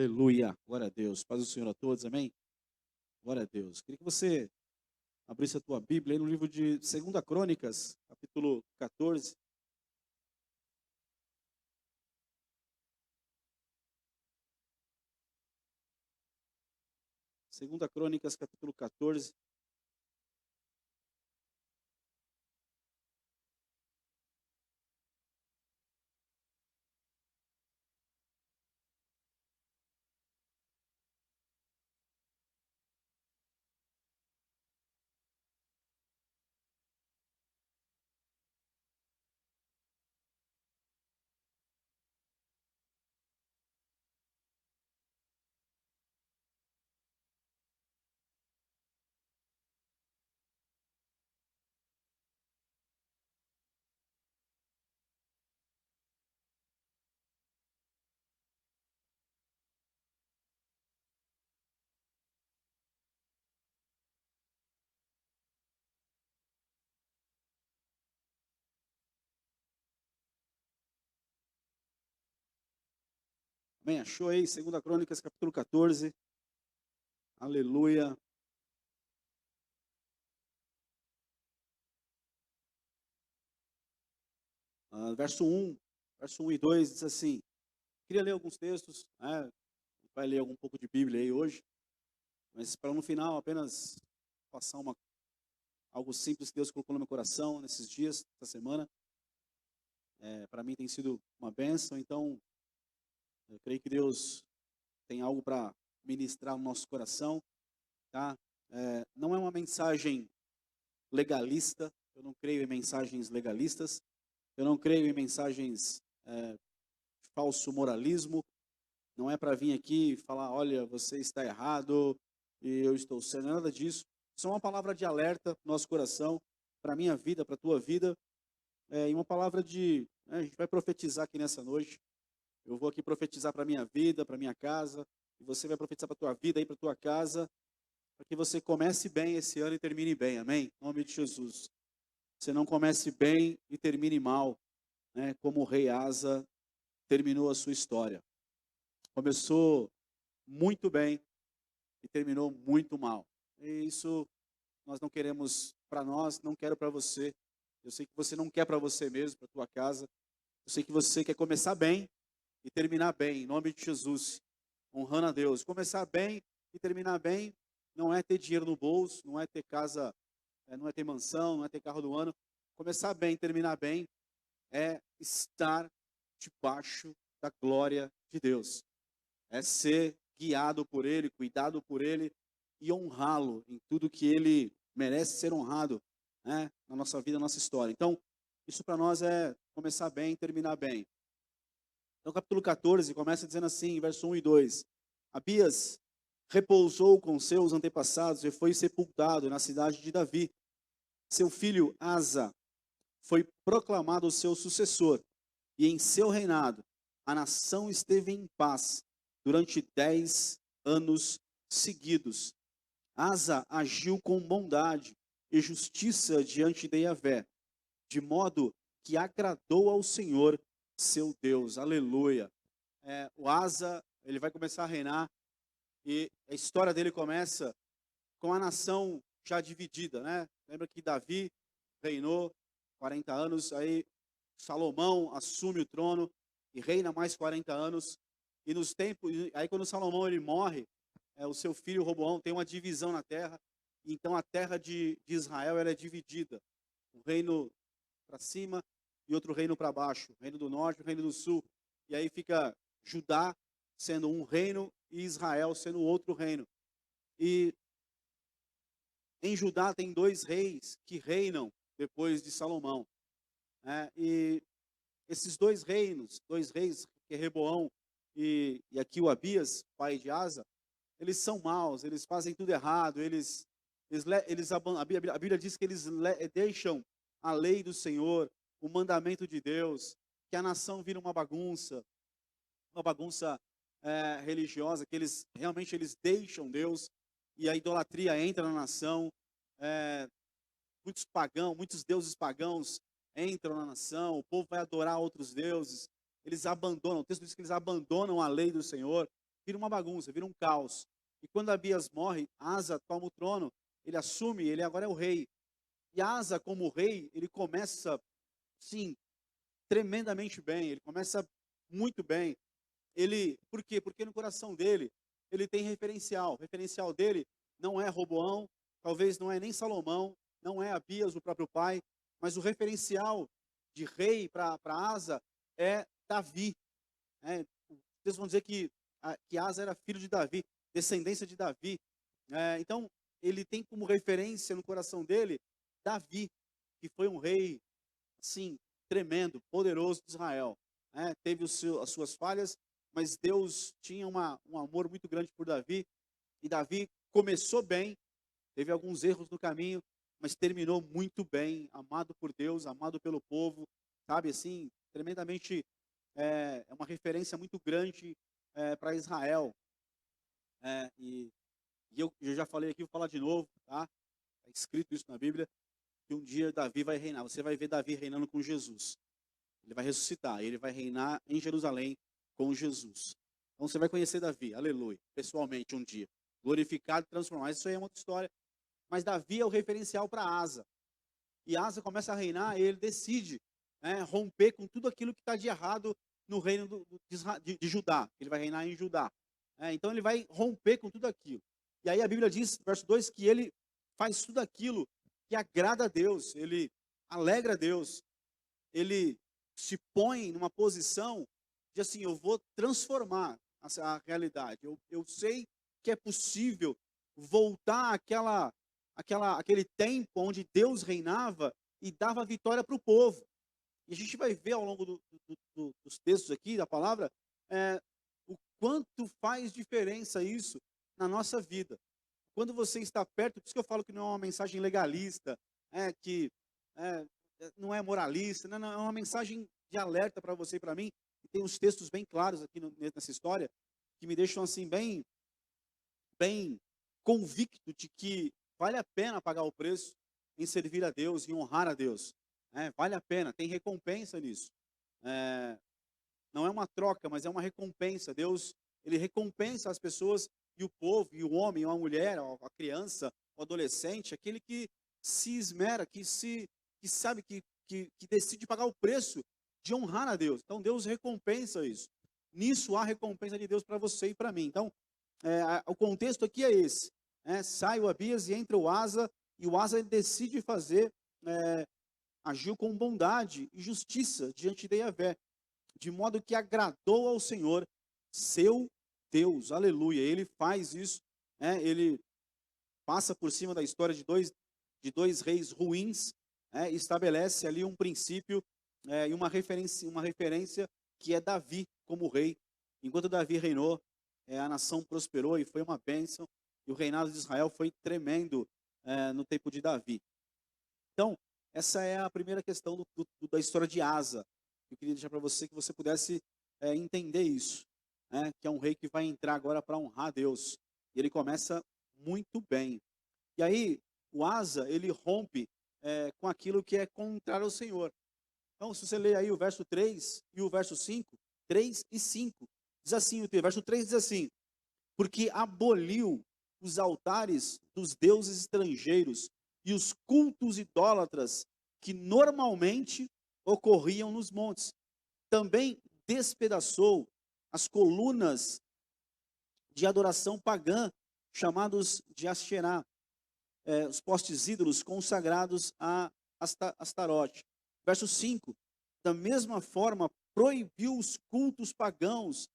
Aleluia, glória a Deus. Paz do Senhor a todos, amém? Glória a Deus. Queria que você abrisse a tua Bíblia aí no livro de 2 Crônicas, capítulo 14. Segunda Crônicas, capítulo 14. Amém? Achou aí? 2 Crônicas, capítulo 14. Aleluia. Verso 1 e 2 diz assim. Queria ler alguns textos, né? Vai ler um pouco de Bíblia aí hoje, mas para no final apenas passar algo simples que Deus colocou no meu coração nesses dias, essa semana. Para mim tem sido uma bênção, então eu creio que Deus tem algo para ministrar no nosso coração, tá? Não é uma mensagem legalista, eu não creio em mensagens legalistas, eu não creio em mensagens de falso moralismo, não é para vir aqui e falar, olha, você está errado e eu estou certo, não é nada disso. Isso é uma palavra de alerta no nosso coração, para a minha vida, para a tua vida, e uma palavra a gente vai profetizar aqui nessa noite. Eu vou aqui profetizar para a minha vida, para a minha casa, e você vai profetizar para a tua vida e para a tua casa, para que você comece bem esse ano e termine bem, amém? Em nome de Jesus. Você não comece bem e termine mal, né? Como o rei Asa terminou a sua história. Começou muito bem e terminou muito mal. E isso nós não queremos para nós, não quero para você. Eu sei que você não quer para você mesmo, para a tua casa. Eu sei que você quer começar bem e terminar bem, em nome de Jesus, honrando a Deus. Começar bem e terminar bem não é ter dinheiro no bolso, não é ter casa, não é ter mansão, não é ter carro do ano. Começar bem e terminar bem é estar debaixo da glória de Deus. É ser guiado por Ele, cuidado por Ele e honrá-lo em tudo que Ele merece ser honrado, né, na nossa vida, na nossa história. Então, isso para nós é começar bem e terminar bem. Então, capítulo 14 começa dizendo assim, verso 1 e 2. Abias repousou com seus antepassados e foi sepultado na cidade de Davi. Seu filho Asa foi proclamado o seu sucessor, e em seu reinado a nação esteve em paz durante 10 anos seguidos. Asa agiu com bondade e justiça diante de Yahvé, de modo que agradou ao Senhor, seu Deus. Aleluia. O Asa, ele vai começar a reinar e a história dele começa com a nação já dividida, né? Lembra que Davi reinou 40 anos, aí Salomão assume o trono e reina mais 40 anos. E nos tempos, aí quando Salomão ele morre, o seu filho Roboão tem uma divisão na terra. Então a terra de Israel ela é dividida. Um reino para cima e outro reino para baixo. O reino do norte e o reino do sul. E aí fica Judá sendo um reino e Israel sendo outro reino. E em Judá tem 2 reis que reinam depois de Salomão, né? E esses 2 reis, que é Reboão e aqui o Abias, pai de Asa, eles são maus, eles fazem tudo errado, a Bíblia diz que eles deixam a lei do Senhor, o mandamento de Deus, que a nação vira uma bagunça religiosa, que eles realmente eles deixam Deus e a idolatria entra na nação. É, muitos deuses pagãos entram na nação, o povo vai adorar outros deuses, eles abandonam, o texto diz que eles abandonam a lei do Senhor, vira uma bagunça, vira um caos. E quando Abias morre, Asa toma o trono, ele assume, ele agora é o rei. E Asa, como rei, ele começa, sim, tremendamente bem, ele começa muito bem. Por quê? Porque no coração dele, ele tem referencial. O referencial dele não é Roboão, talvez não é nem Salomão, não é Abias, o próprio pai, mas o referencial de rei para Asa é Davi. Né? Vocês vão dizer que Asa era filho de Davi, descendência de Davi. Então, ele tem como referência no coração dele Davi, que foi um rei, assim, tremendo, poderoso de Israel. Teve as suas falhas, mas Deus tinha um amor muito grande por Davi, e Davi começou bem, teve alguns erros no caminho, mas terminou muito bem, amado por Deus, amado pelo povo, sabe, assim, tremendamente, é uma referência muito grande para Israel. E eu já falei aqui, vou falar de novo, tá? Está escrito isso na Bíblia, que um dia Davi vai reinar, você vai ver Davi reinando com Jesus. Ele vai ressuscitar, ele vai reinar em Jerusalém com Jesus. Então você vai conhecer Davi, aleluia, pessoalmente um dia. Glorificado e transformado, isso aí é uma outra história. Mas Davi é o referencial para Asa. E Asa começa a reinar e ele decide romper com tudo aquilo que está de errado no reino de Judá. Ele vai reinar em Judá. Então ele vai romper com tudo aquilo. E aí a Bíblia diz, verso 2, que ele faz tudo aquilo que agrada a Deus, ele alegra a Deus, ele se põe numa posição de assim, eu vou transformar a realidade. Eu sei que é possível voltar aquele tempo onde Deus reinava e dava vitória para o povo. E a gente vai ver ao longo dos textos aqui, da palavra, o quanto faz diferença isso na nossa vida. Quando você está perto, por isso que eu falo que não é uma mensagem legalista, que é, não é moralista, não, é uma mensagem de alerta para você e para mim. E tem uns textos bem claros aqui nessa história, que me deixam assim bem convicto de que vale a pena pagar o preço em servir a Deus, em honrar a Deus. Vale a pena, tem recompensa nisso. Não é uma troca, mas é uma recompensa. Deus, ele recompensa as pessoas e o povo, e o homem, ou a mulher, ou a criança, o adolescente, aquele que se esmera, que sabe, que decide pagar o preço de honrar a Deus. Então Deus recompensa isso. Nisso há recompensa de Deus para você e para mim. Então, o contexto aqui é esse. Sai o Abias e entra o Asa, e o Asa decide agiu com bondade e justiça diante de Yahvé, de modo que agradou ao Senhor, seu Deus. Aleluia. Ele faz isso, ele passa por cima da história de dois reis ruins, e estabelece ali um princípio e uma referência que é Davi como rei. Enquanto Davi reinou, a nação prosperou e foi uma bênção, e o reinado de Israel foi tremendo no tempo de Davi. Então, essa é a primeira questão da história de Asa. Eu queria deixar para você que você pudesse entender isso, que é um rei que vai entrar agora para honrar a Deus. E ele começa muito bem. E aí, o Asa, ele rompe com aquilo que é contrário ao Senhor. Então, se você ler aí o verso 3 e o verso 5, 3 e 5, diz assim, o verso 3 diz assim: porque aboliu os altares dos deuses estrangeiros e os cultos idólatras que normalmente ocorriam nos montes. Também despedaçou as colunas de adoração pagã, chamados de Asherá, os postes ídolos consagrados a Astarote. Verso 5, da mesma forma, proibiu os cultos pagãos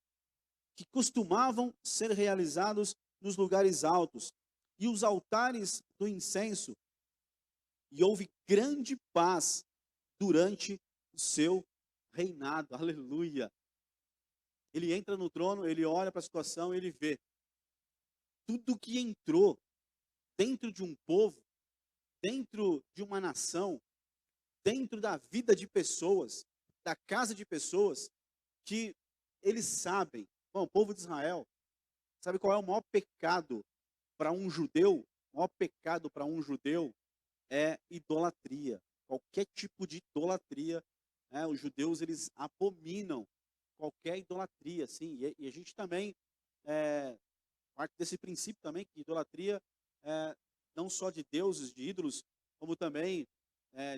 que costumavam ser realizados nos lugares altos, e os altares do incenso, e houve grande paz durante o seu reinado. Aleluia. Ele entra no trono, ele olha para a situação, ele vê tudo que entrou dentro de um povo, dentro de uma nação, dentro da vida de pessoas, da casa de pessoas, que eles sabem. Bom, o povo de Israel, sabe qual é o maior pecado para um judeu? O maior pecado para um judeu é idolatria. Qualquer tipo de idolatria, os judeus, eles abominam qualquer idolatria, sim. E a gente também parte desse princípio também, que idolatria é não só de deuses, de ídolos, como também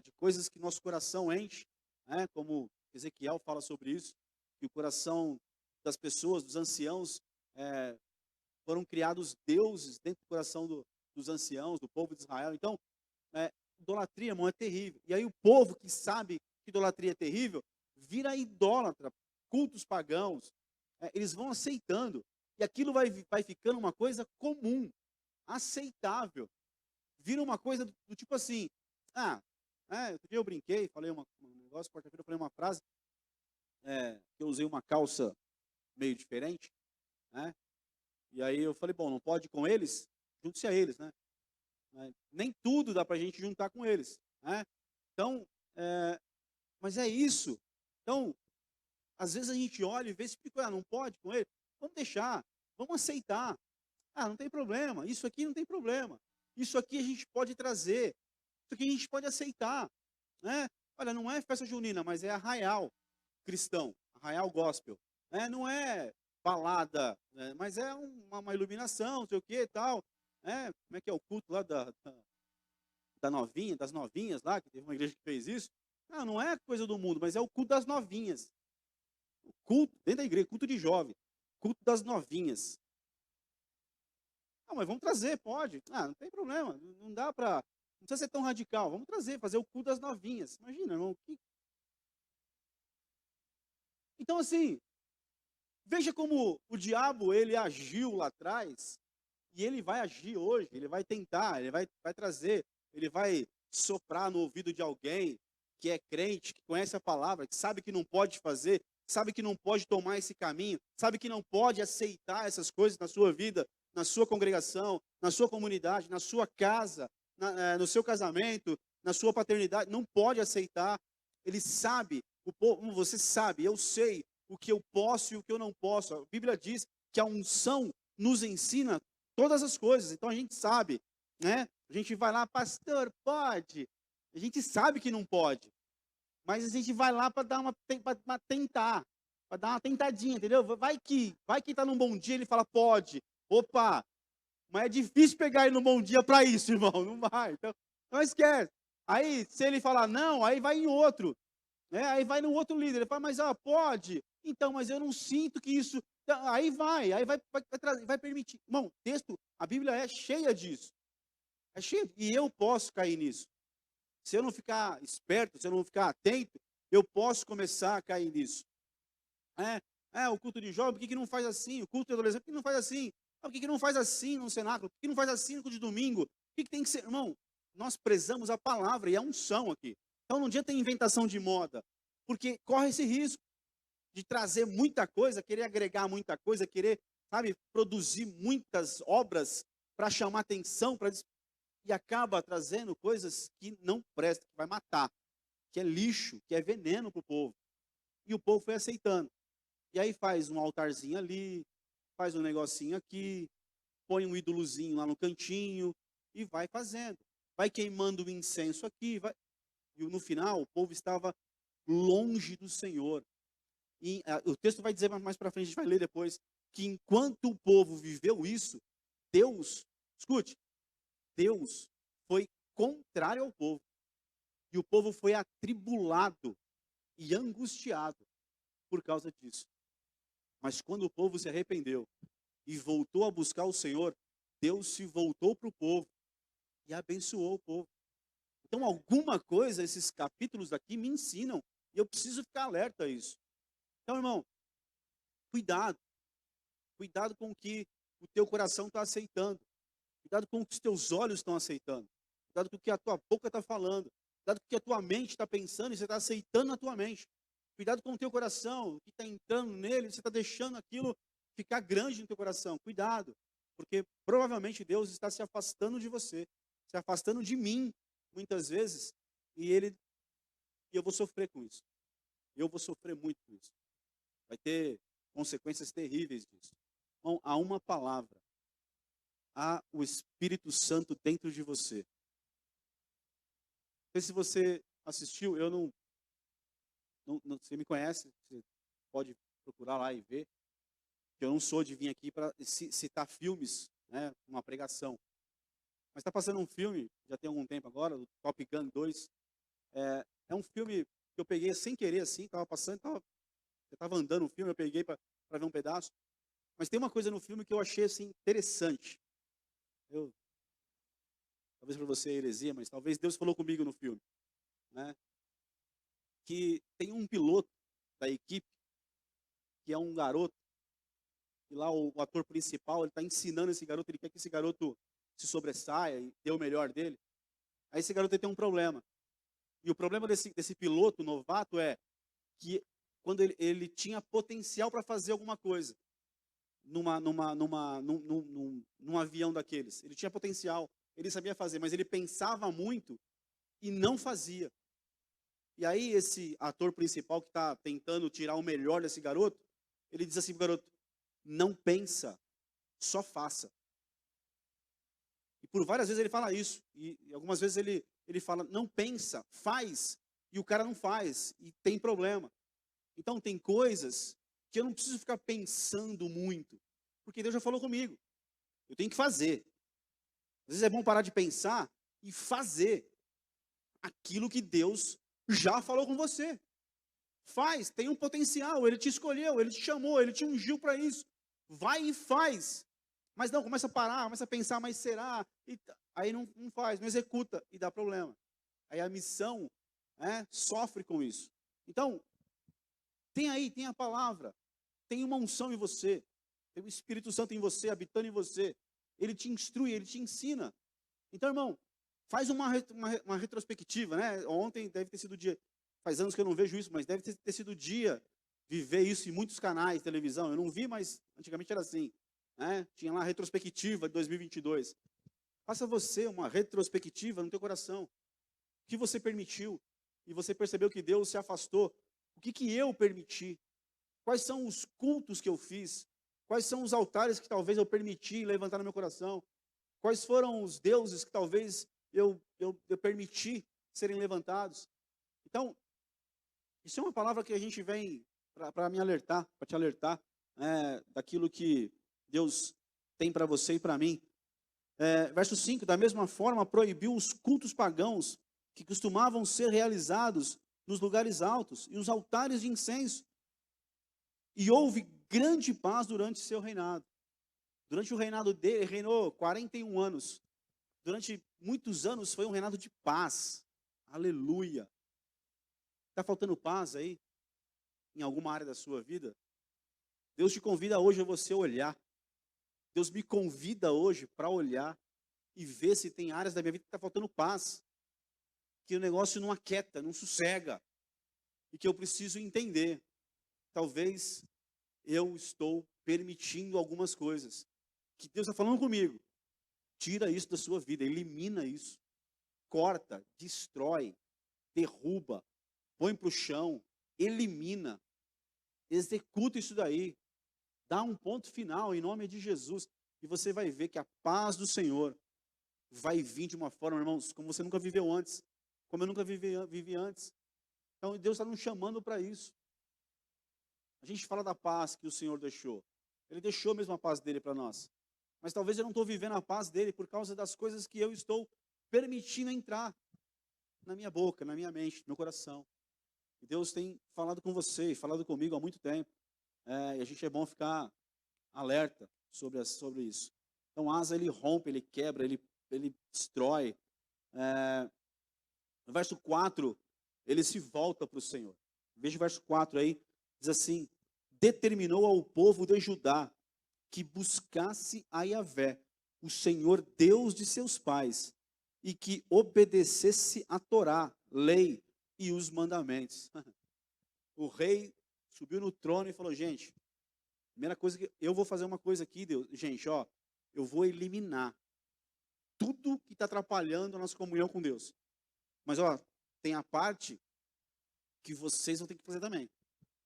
de coisas que nosso coração enche, né? Como Ezequiel fala sobre isso, que o coração das pessoas, dos anciãos, foram criados deuses dentro do coração dos anciãos, do povo de Israel. Então, idolatria, irmão, é terrível. E aí o povo que sabe que idolatria é terrível, vira idólatra, cultos pagãos, eles vão aceitando. E aquilo vai ficando uma coisa comum, aceitável. Vira uma coisa do tipo assim, outro dia eu brinquei, falei um negócio, quarta-feira eu falei uma frase, que eu usei uma calça meio diferente, né? E aí eu falei, bom, não pode ir com eles? Junte-se a eles, né? Nem tudo dá para a gente juntar com eles, né? Então, mas é isso. Então, às vezes a gente olha e vê esse tipo, não pode com ele, vamos deixar, vamos aceitar. Não tem problema, isso aqui não tem problema. Isso aqui a gente pode trazer, isso aqui a gente pode aceitar, né? Olha, não é festa junina, mas é arraial cristão, arraial gospel, né? Não é balada, né? Mas é uma iluminação, não sei o que e tal, né? Como é que é o culto lá das novinhas lá, que teve uma igreja que fez isso? Não é coisa do mundo, mas é o culto das novinhas. O culto, dentro da igreja, culto de jovem, culto das novinhas. Mas vamos trazer, pode. Não tem problema, não dá para, não precisa ser tão radical, vamos trazer, fazer o culto das novinhas. Imagina, irmão. Então, assim, veja como o diabo, ele agiu lá atrás, e ele vai agir hoje, ele vai tentar, ele vai trazer, ele vai soprar no ouvido de alguém que é crente, que conhece a palavra, que sabe que não pode fazer, sabe que não pode tomar esse caminho, sabe que não pode aceitar essas coisas na sua vida, na sua congregação, na sua comunidade, na sua casa, no seu casamento, na sua paternidade, não pode aceitar. Ele sabe, você sabe, eu sei o que eu posso e o que eu não posso. A Bíblia diz que a unção nos ensina todas as coisas. Então a gente sabe, né? A gente vai lá, pastor, pode. A gente sabe que não pode, mas a gente vai lá para dar para tentar, para dar uma tentadinha, entendeu? Vai que está num bom dia, ele fala pode. Opa, mas é difícil pegar ele no bom dia para isso, irmão, não vai. Então, não esquece. Aí, se ele falar não, aí vai em outro, né? Aí vai no outro líder, ele fala, mas pode. Então, mas eu não sinto que isso. Aí vai permitir. Irmão, texto, a Bíblia é cheia disso. É cheia, e eu posso cair nisso. Se eu não ficar esperto, se eu não ficar atento, eu posso começar a cair nisso. O culto de jovem, por que não faz assim? O culto de adolescente, por que não faz assim? Por que não faz assim no cenáculo? Por que não faz assim no culto de domingo? O que tem que ser? Irmão, nós prezamos a palavra e a unção aqui. Então não adianta ter inventação de moda, porque corre esse risco de trazer muita coisa, querer agregar muita coisa, querer, sabe, produzir muitas obras para chamar atenção, e acaba trazendo coisas que não prestam, que vai matar, que é lixo, que é veneno para o povo. E o povo foi aceitando. E aí faz um altarzinho ali, faz um negocinho aqui, põe um ídolozinho lá no cantinho e vai fazendo. Vai queimando o incenso aqui, e no final o povo estava longe do Senhor. E o texto vai dizer mais para frente, a gente vai ler depois, que enquanto o povo viveu isso, Deus, escute, Deus foi contrário ao povo. E o povo foi atribulado e angustiado por causa disso. Mas quando o povo se arrependeu e voltou a buscar o Senhor, Deus se voltou para o povo e abençoou o povo. Então, alguma coisa, esses capítulos aqui me ensinam, e eu preciso ficar alerta a isso. Então, irmão, cuidado. Cuidado com o que o teu coração está aceitando. Cuidado com o que os teus olhos estão aceitando. Cuidado com o que a tua boca está falando. Cuidado com o que a tua mente está pensando e você está aceitando na tua mente. Cuidado com o teu coração, o que está entrando nele, você está deixando aquilo ficar grande no teu coração. Cuidado, porque provavelmente Deus está se afastando de você, se afastando de mim, muitas vezes, e eu vou sofrer com isso. Eu vou sofrer muito com isso. Vai ter consequências terríveis disso. Então, há uma palavra. Há o Espírito Santo dentro de você. Não sei se você assistiu, eu não, você me conhece, você pode procurar lá e ver. que eu não sou de vir aqui para citar filmes, né, uma pregação. Mas está passando um filme, já tem algum tempo agora, o Top Gun 2. É um filme que eu peguei sem querer, assim, estava passando, eu estava andando o filme, eu peguei para ver um pedaço. Mas tem uma coisa no filme que eu achei assim, interessante. Talvez para você é heresia, mas talvez Deus falou comigo no filme. Né? Que tem um piloto da equipe, que é um garoto, e lá o ator principal, ele está ensinando esse garoto, ele quer que esse garoto se sobressaia e dê o melhor dele. Aí esse garoto tem um problema. E o problema desse piloto novato é que quando ele tinha potencial para fazer alguma coisa num avião daqueles. Ele tinha potencial, ele sabia fazer, mas ele pensava muito e não fazia. E aí esse ator principal que está tentando tirar o melhor desse garoto, ele diz assim pro garoto, não pensa, só faça. E por várias vezes ele fala isso, e algumas vezes ele fala, não pensa, faz, e o cara não faz, e tem problema. Então tem coisas que eu não preciso ficar pensando muito, porque Deus já falou comigo, eu tenho que fazer. Às vezes é bom parar de pensar e fazer aquilo que Deus já falou com você. Faz, tem um potencial, Ele te escolheu, Ele te chamou, Ele te ungiu para isso. Vai e faz. Mas não, começa a parar, começa a pensar, mas será? Aí não faz, não executa e dá problema. Aí a missão sofre com isso. Então, tem a palavra, tem uma unção em você, tem o Espírito Santo em você, habitando em você. Ele te instrui, ele te ensina. Então, irmão, faz uma retrospectiva, né? Ontem deve ter sido o dia, faz anos que eu não vejo isso, mas deve ter sido o dia de ver isso em muitos canais de televisão. Eu não vi, mas antigamente era assim. Né? Tinha lá a retrospectiva de 2022. Faça você uma retrospectiva no teu coração. O que você permitiu? E você percebeu que Deus se afastou. O que eu permiti? Quais são os cultos que eu fiz? Quais são os altares que talvez eu permiti levantar no meu coração? Quais foram os deuses que talvez eu permiti serem levantados? Então, isso é uma palavra que a gente vem para me alertar, para te alertar daquilo que Deus tem para você e para mim. Verso 5, da mesma forma proibiu os cultos pagãos que costumavam ser realizados nos lugares altos e os altares de incenso. E houve grande paz durante seu reinado. Durante o reinado dele, ele reinou 41 anos. Durante muitos anos foi um reinado de paz. Aleluia. Está faltando paz aí? Em alguma área da sua vida? Deus te convida hoje a você olhar. Deus me convida hoje para olhar e ver se tem áreas da minha vida que está faltando paz. Que o negócio não aquieta, não sossega. E que eu preciso entender. Talvez eu estou permitindo algumas coisas. Que Deus está falando comigo. Tira isso da sua vida, elimina isso. Corta, destrói, derruba, põe para o chão, elimina. Executa isso daí. Dá um ponto final em nome de Jesus. E você vai ver que a paz do Senhor vai vir de uma forma, irmãos, como você nunca viveu antes. Como eu nunca vivi antes. Então Deus está nos chamando para isso. A gente fala da paz que o Senhor deixou. Ele deixou mesmo a paz dele para nós. Mas talvez eu não estou vivendo a paz dele por causa das coisas que eu estou permitindo entrar na minha boca, na minha mente, no meu coração. E Deus tem falado com você, falado comigo há muito tempo. E a gente é bom ficar alerta sobre isso. Então Asa, ele rompe, ele quebra, ele destrói. No verso 4, ele se volta para o Senhor. Veja o verso 4 aí, diz assim, determinou ao povo de Judá que buscasse a Yahvé, o Senhor Deus de seus pais, e que obedecesse a Torá, lei e os mandamentos. O rei subiu no trono e falou, gente, primeira coisa que eu vou fazer uma coisa aqui, Deus, gente, eu vou eliminar tudo que está atrapalhando a nossa comunhão com Deus. Mas tem a parte que vocês vão ter que fazer também.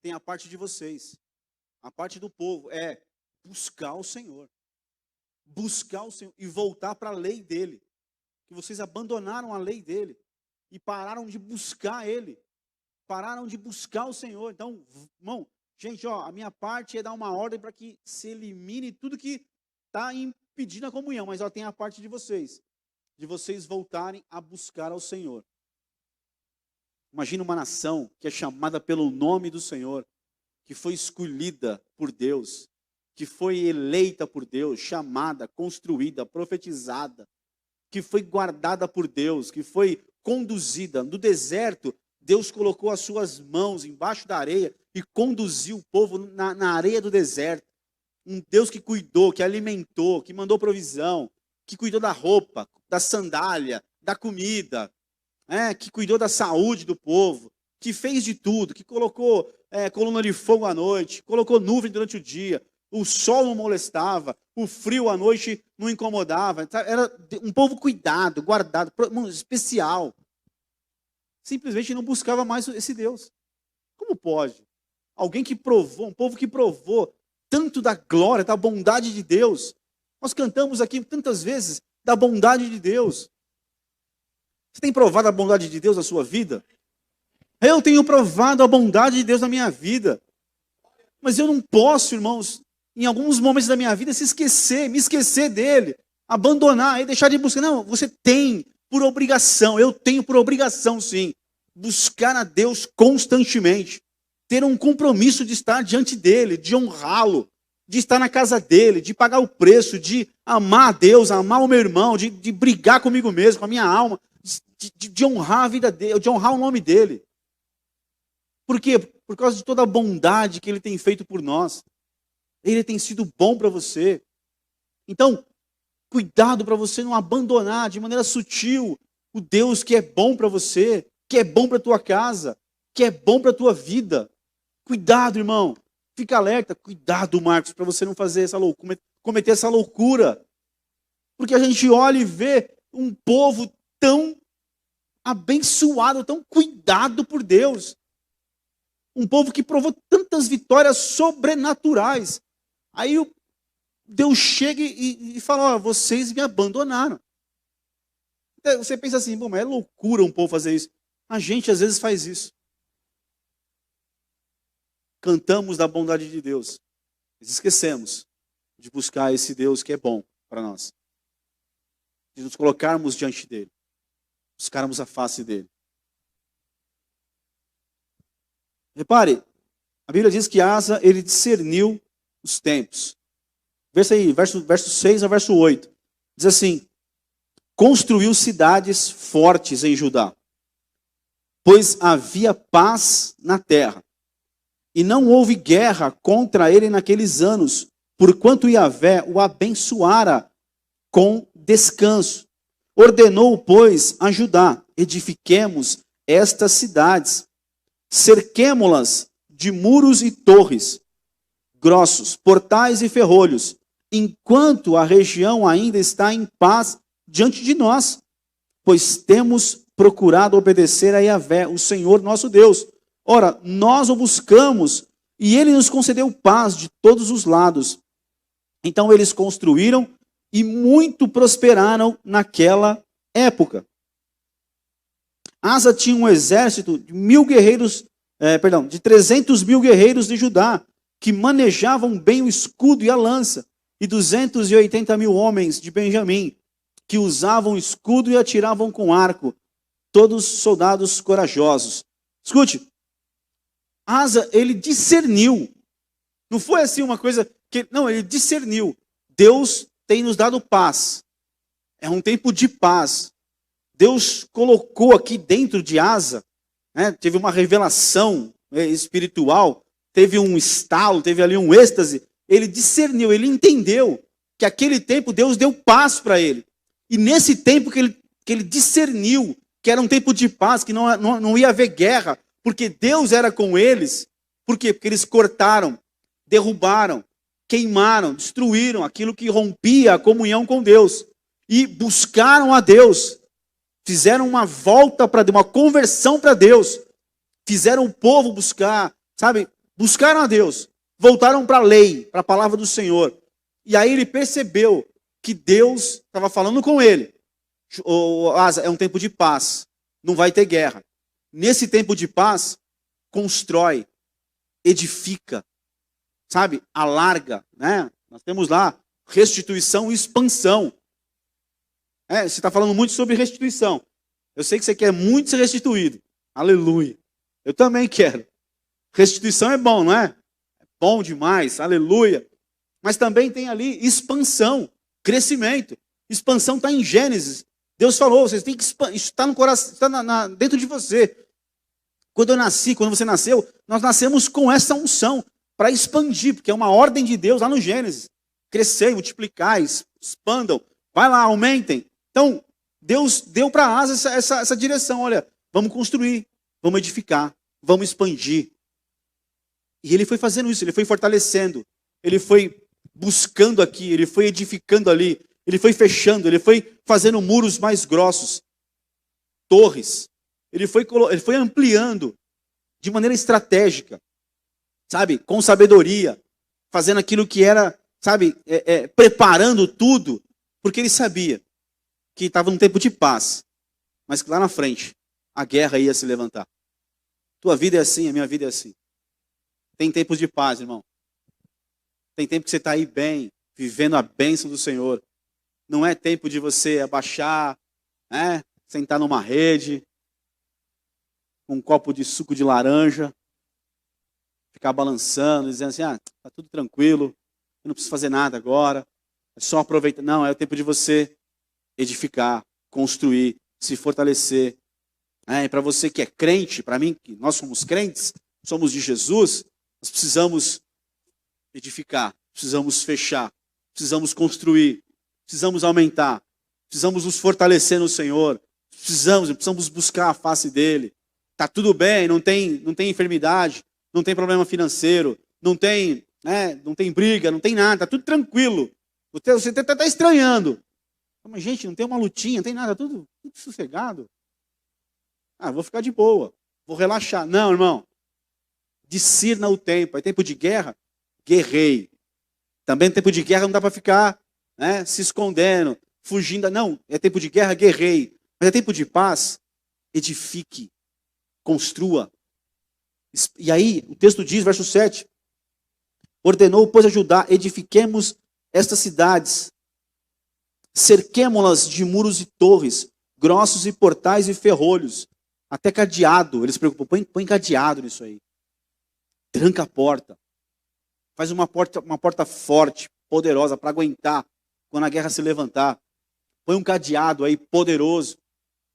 Tem a parte de vocês. A parte do povo é buscar o Senhor. Buscar o Senhor e voltar para a lei dele. Que vocês abandonaram a lei dele e pararam de buscar ele. Pararam de buscar o Senhor. Então, irmão, Gente, ó, a minha parte é dar uma ordem para que se elimine tudo que está impedindo a comunhão. Mas ó, tem a parte de vocês voltarem a buscar ao Senhor. Imagina uma nação que é chamada pelo nome do Senhor, que foi escolhida por Deus, que foi eleita por Deus, chamada, construída, profetizada, que foi guardada por Deus, que foi conduzida. No deserto, Deus colocou as suas mãos embaixo da areia e conduziu o povo na areia do deserto. Um Deus que cuidou, que alimentou, que mandou provisão, que cuidou da roupa, da sandália, da comida, que cuidou da saúde do povo, que fez de tudo, que colocou coluna de fogo à noite, colocou nuvem durante o dia, o sol não molestava, o frio à noite não incomodava. Era um povo cuidado, guardado, especial. Simplesmente não buscava mais esse Deus. Como pode? Alguém que provou, um povo que provou tanto da glória, da bondade de Deus. Nós cantamos aqui tantas vezes da bondade de Deus. Você tem provado a bondade de Deus na sua vida? Eu tenho provado a bondade de Deus na minha vida. Mas eu não posso, irmãos, em alguns momentos da minha vida, me esquecer dele, abandonar e deixar de buscar. Não, você tem por obrigação, eu tenho por obrigação, sim, buscar a Deus constantemente. Ter um compromisso de estar diante dele, de honrá-lo, de estar na casa dele, de pagar o preço, de amar a Deus, amar o meu irmão, de brigar comigo mesmo, com a minha alma, de honrar a vida dele, de honrar o nome dele. Por quê? Por causa de toda a bondade que ele tem feito por nós. Ele tem sido bom para você. Então, cuidado para você não abandonar de maneira sutil o Deus que é bom para você, que é bom para a tua casa, que é bom para a tua vida. Cuidado, irmão. Fica alerta. Cuidado, Marcos, para você não fazer essa loucura, cometer essa loucura. Porque a gente olha e vê um povo tão abençoado, tão cuidado por Deus. Um povo que provou tantas vitórias sobrenaturais. Aí Deus chega e fala, vocês me abandonaram. Você pensa assim, bom, mas é loucura um povo fazer isso. A gente às vezes faz isso. Cantamos da bondade de Deus, mas esquecemos de buscar esse Deus que é bom para nós. De nos colocarmos diante dele. Buscarmos a face dele. Repare, a Bíblia diz que Asa, ele discerniu os tempos. Verso aí, verso 6 ao verso 8. Diz assim, construiu cidades fortes em Judá, pois havia paz na terra. E não houve guerra contra ele naqueles anos, porquanto Yahvé o abençoara com descanso. Ordenou, pois, a Judá, edifiquemos estas cidades, cerquemo-las de muros e torres, grossos, portais e ferrolhos, enquanto a região ainda está em paz diante de nós, pois temos procurado obedecer a Yahvé, o Senhor nosso Deus. Ora, nós o buscamos e ele nos concedeu paz de todos os lados. Então eles construíram e muito prosperaram naquela época. Asa tinha um exército de 300 mil guerreiros de Judá, que manejavam bem o escudo e a lança, e 280 mil homens de Benjamim, que usavam escudo e atiravam com arco, todos soldados corajosos. Escute, Asa, ele discerniu, não foi assim uma coisa que, não, ele discerniu, Deus tem nos dado paz, é um tempo de paz, Deus colocou aqui dentro de Asa, teve uma revelação espiritual, teve um estalo, teve ali um êxtase, ele discerniu, ele entendeu que aquele tempo Deus deu paz para ele. E nesse tempo que ele discerniu que era um tempo de paz, que não ia haver guerra, porque Deus era com eles. Por quê? Porque eles cortaram, derrubaram, queimaram, destruíram aquilo que rompia a comunhão com Deus. E buscaram a Deus. Fizeram uma volta para Deus, uma conversão para Deus. Fizeram o povo buscar, sabe? Buscaram a Deus. Voltaram para a lei, para a palavra do Senhor. E aí ele percebeu que Deus estava falando com ele. Asa, é um tempo de paz. Não vai ter guerra. Nesse tempo de paz, constrói, edifica, sabe, alarga, né? Nós temos lá restituição e expansão. Você está falando muito sobre restituição. Eu sei que você quer muito ser restituído. Aleluia. Eu também quero. Restituição é bom, não é? É bom demais, aleluia. Mas também tem ali expansão, crescimento. Expansão está em Gênesis. Deus falou, vocês têm que expandir. Isso está no coração, está dentro de você. Quando eu nasci, quando você nasceu, nós nascemos com essa unção para expandir, porque é uma ordem de Deus lá no Gênesis. Crescer, multiplicar, expandam. Vai lá, aumentem. Então, Deus deu para a asa essa direção. Olha, vamos construir, vamos edificar, vamos expandir. E ele foi fazendo isso, ele foi fortalecendo, ele foi buscando aqui, ele foi edificando ali, ele foi fechando, ele foi fazendo muros mais grossos, torres. Ele foi ampliando de maneira estratégica, sabe, com sabedoria, fazendo aquilo que era, sabe, preparando tudo, porque ele sabia que estava num tempo de paz, mas que lá na frente a guerra ia se levantar. Tua vida é assim, a minha vida é assim. Tem tempos de paz, irmão. Tem tempo que você está aí bem, vivendo a bênção do Senhor. Não é tempo de você abaixar, sentar numa rede, com um copo de suco de laranja, ficar balançando, dizendo assim, tá tudo tranquilo, eu não preciso fazer nada agora, é só aproveitar. Não, é o tempo de você edificar, construir, se fortalecer. E para você que é crente, para mim, que nós somos crentes, somos de Jesus, nós precisamos edificar, precisamos fechar, precisamos construir, precisamos aumentar, precisamos nos fortalecer no Senhor, precisamos buscar a face dEle. Está tudo bem, não tem enfermidade, não tem problema financeiro, não tem briga, não tem nada, está tudo tranquilo. Você está estranhando. Mas, gente, não tem uma lutinha, não tem nada, tudo sossegado. Vou ficar de boa, vou relaxar. Não, irmão. Discirna o tempo. É tempo de guerra? Guerrei. Também no tempo de guerra não dá para ficar se escondendo, fugindo. Não, é tempo de guerra, guerrei. Mas é tempo de paz, edifique, construa. E aí, o texto diz, verso 7, ordenou, pois, a Judá, edifiquemos estas cidades, cerquemo-las de muros e torres, grossos e portais e ferrolhos, até cadeado. Eles se preocupam, põe cadeado nisso aí. Tranca a porta. Faz uma porta forte, poderosa, para aguentar quando a guerra se levantar. Põe um cadeado aí poderoso,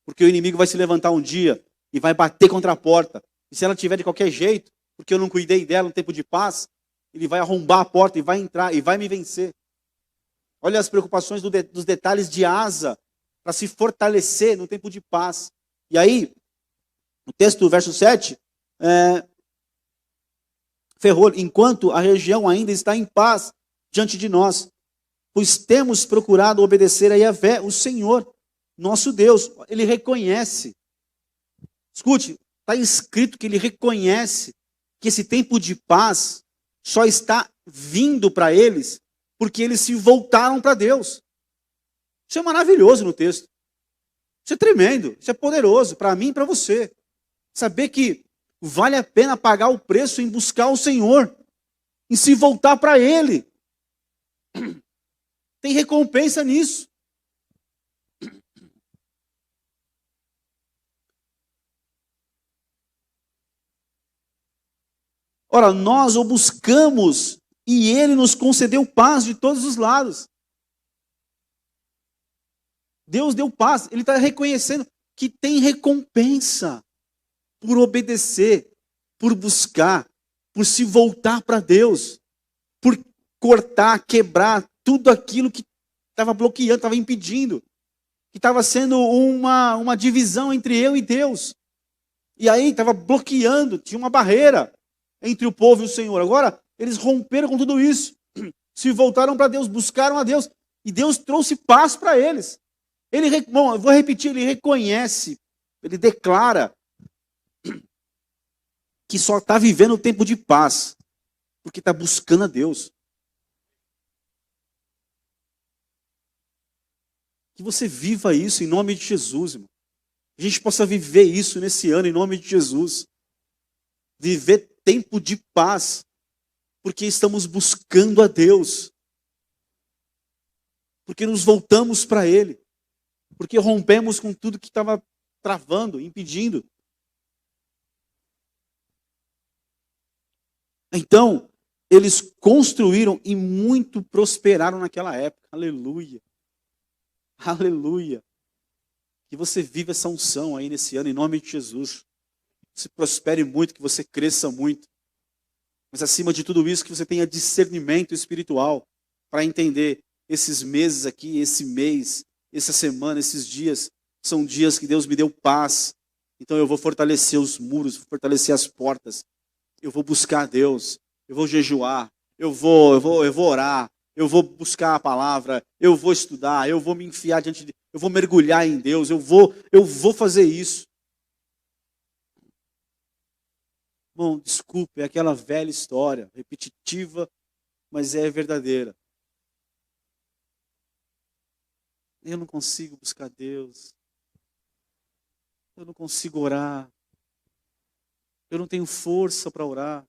porque o inimigo vai se levantar um dia e vai bater contra a porta. E se ela tiver de qualquer jeito, porque eu não cuidei dela no tempo de paz, ele vai arrombar a porta e vai entrar e vai me vencer. Olha as preocupações dos detalhes de Asa para se fortalecer no tempo de paz. E aí, o texto, verso 7, ferrolho, enquanto a região ainda está em paz diante de nós, pois temos procurado obedecer a Yahvé, o Senhor, nosso Deus. Ele reconhece. Escute, está escrito que ele reconhece que esse tempo de paz só está vindo para eles porque eles se voltaram para Deus. Isso é maravilhoso no texto. Isso é tremendo, isso é poderoso para mim e para você. Saber que vale a pena pagar o preço em buscar o Senhor, em se voltar para Ele. Tem recompensa nisso. Ora, nós o buscamos e Ele nos concedeu paz de todos os lados. Deus deu paz, Ele está reconhecendo que tem recompensa por obedecer, por buscar, por se voltar para Deus, por cortar, quebrar tudo aquilo que estava bloqueando, estava impedindo, que estava sendo uma divisão entre eu e Deus. E aí estava bloqueando, tinha uma barreira entre o povo e o Senhor. Agora, eles romperam com tudo isso, se voltaram para Deus, buscaram a Deus, e Deus trouxe paz para eles. Bom, eu vou repetir, ele reconhece, ele declara que só está vivendo o tempo de paz, porque está buscando a Deus. Que você viva isso em nome de Jesus, irmão. Que a gente possa viver isso nesse ano em nome de Jesus. Viver tempo de paz, Porque estamos buscando a Deus. Porque nos voltamos para Ele. Porque rompemos com tudo que estava travando, impedindo. Então, eles construíram e muito prosperaram naquela época. Aleluia. Aleluia. Que você viva essa unção aí nesse ano, em nome de Jesus. Que você prospere muito, que você cresça muito. Mas acima de tudo isso, que você tenha discernimento espiritual para entender esses meses aqui, esse mês, essa semana, esses dias, são dias que Deus me deu paz. Então eu vou fortalecer os muros, vou fortalecer as portas. Eu vou buscar a Deus, eu vou jejuar, eu vou orar, eu vou buscar a palavra, eu vou estudar, eu vou me enfiar diante de, eu vou mergulhar em Deus, eu vou fazer isso. Bom, desculpe, é aquela velha história, repetitiva, mas é verdadeira. Eu não consigo buscar Deus. Eu não consigo orar. Eu não tenho força para orar.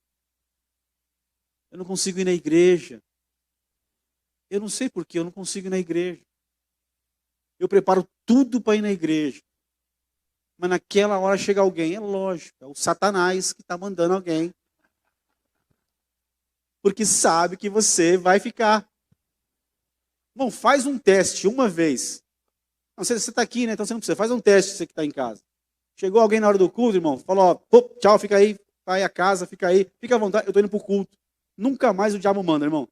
Eu não consigo ir na igreja. Eu não sei porquê, eu não consigo ir na igreja. Eu preparo tudo para ir na igreja. Mas naquela hora chega alguém, é lógico, é o Satanás que está mandando alguém. Porque sabe que você vai ficar. Bom, faz um teste uma vez. Não sei se você está aqui, né? Então você não precisa. Faz um teste, você que está em casa. Chegou alguém na hora do culto, irmão, falou, ó, tchau, fica aí, vai a casa, fica aí, fica à vontade, eu estou indo para o culto. Nunca mais o diabo manda, irmão.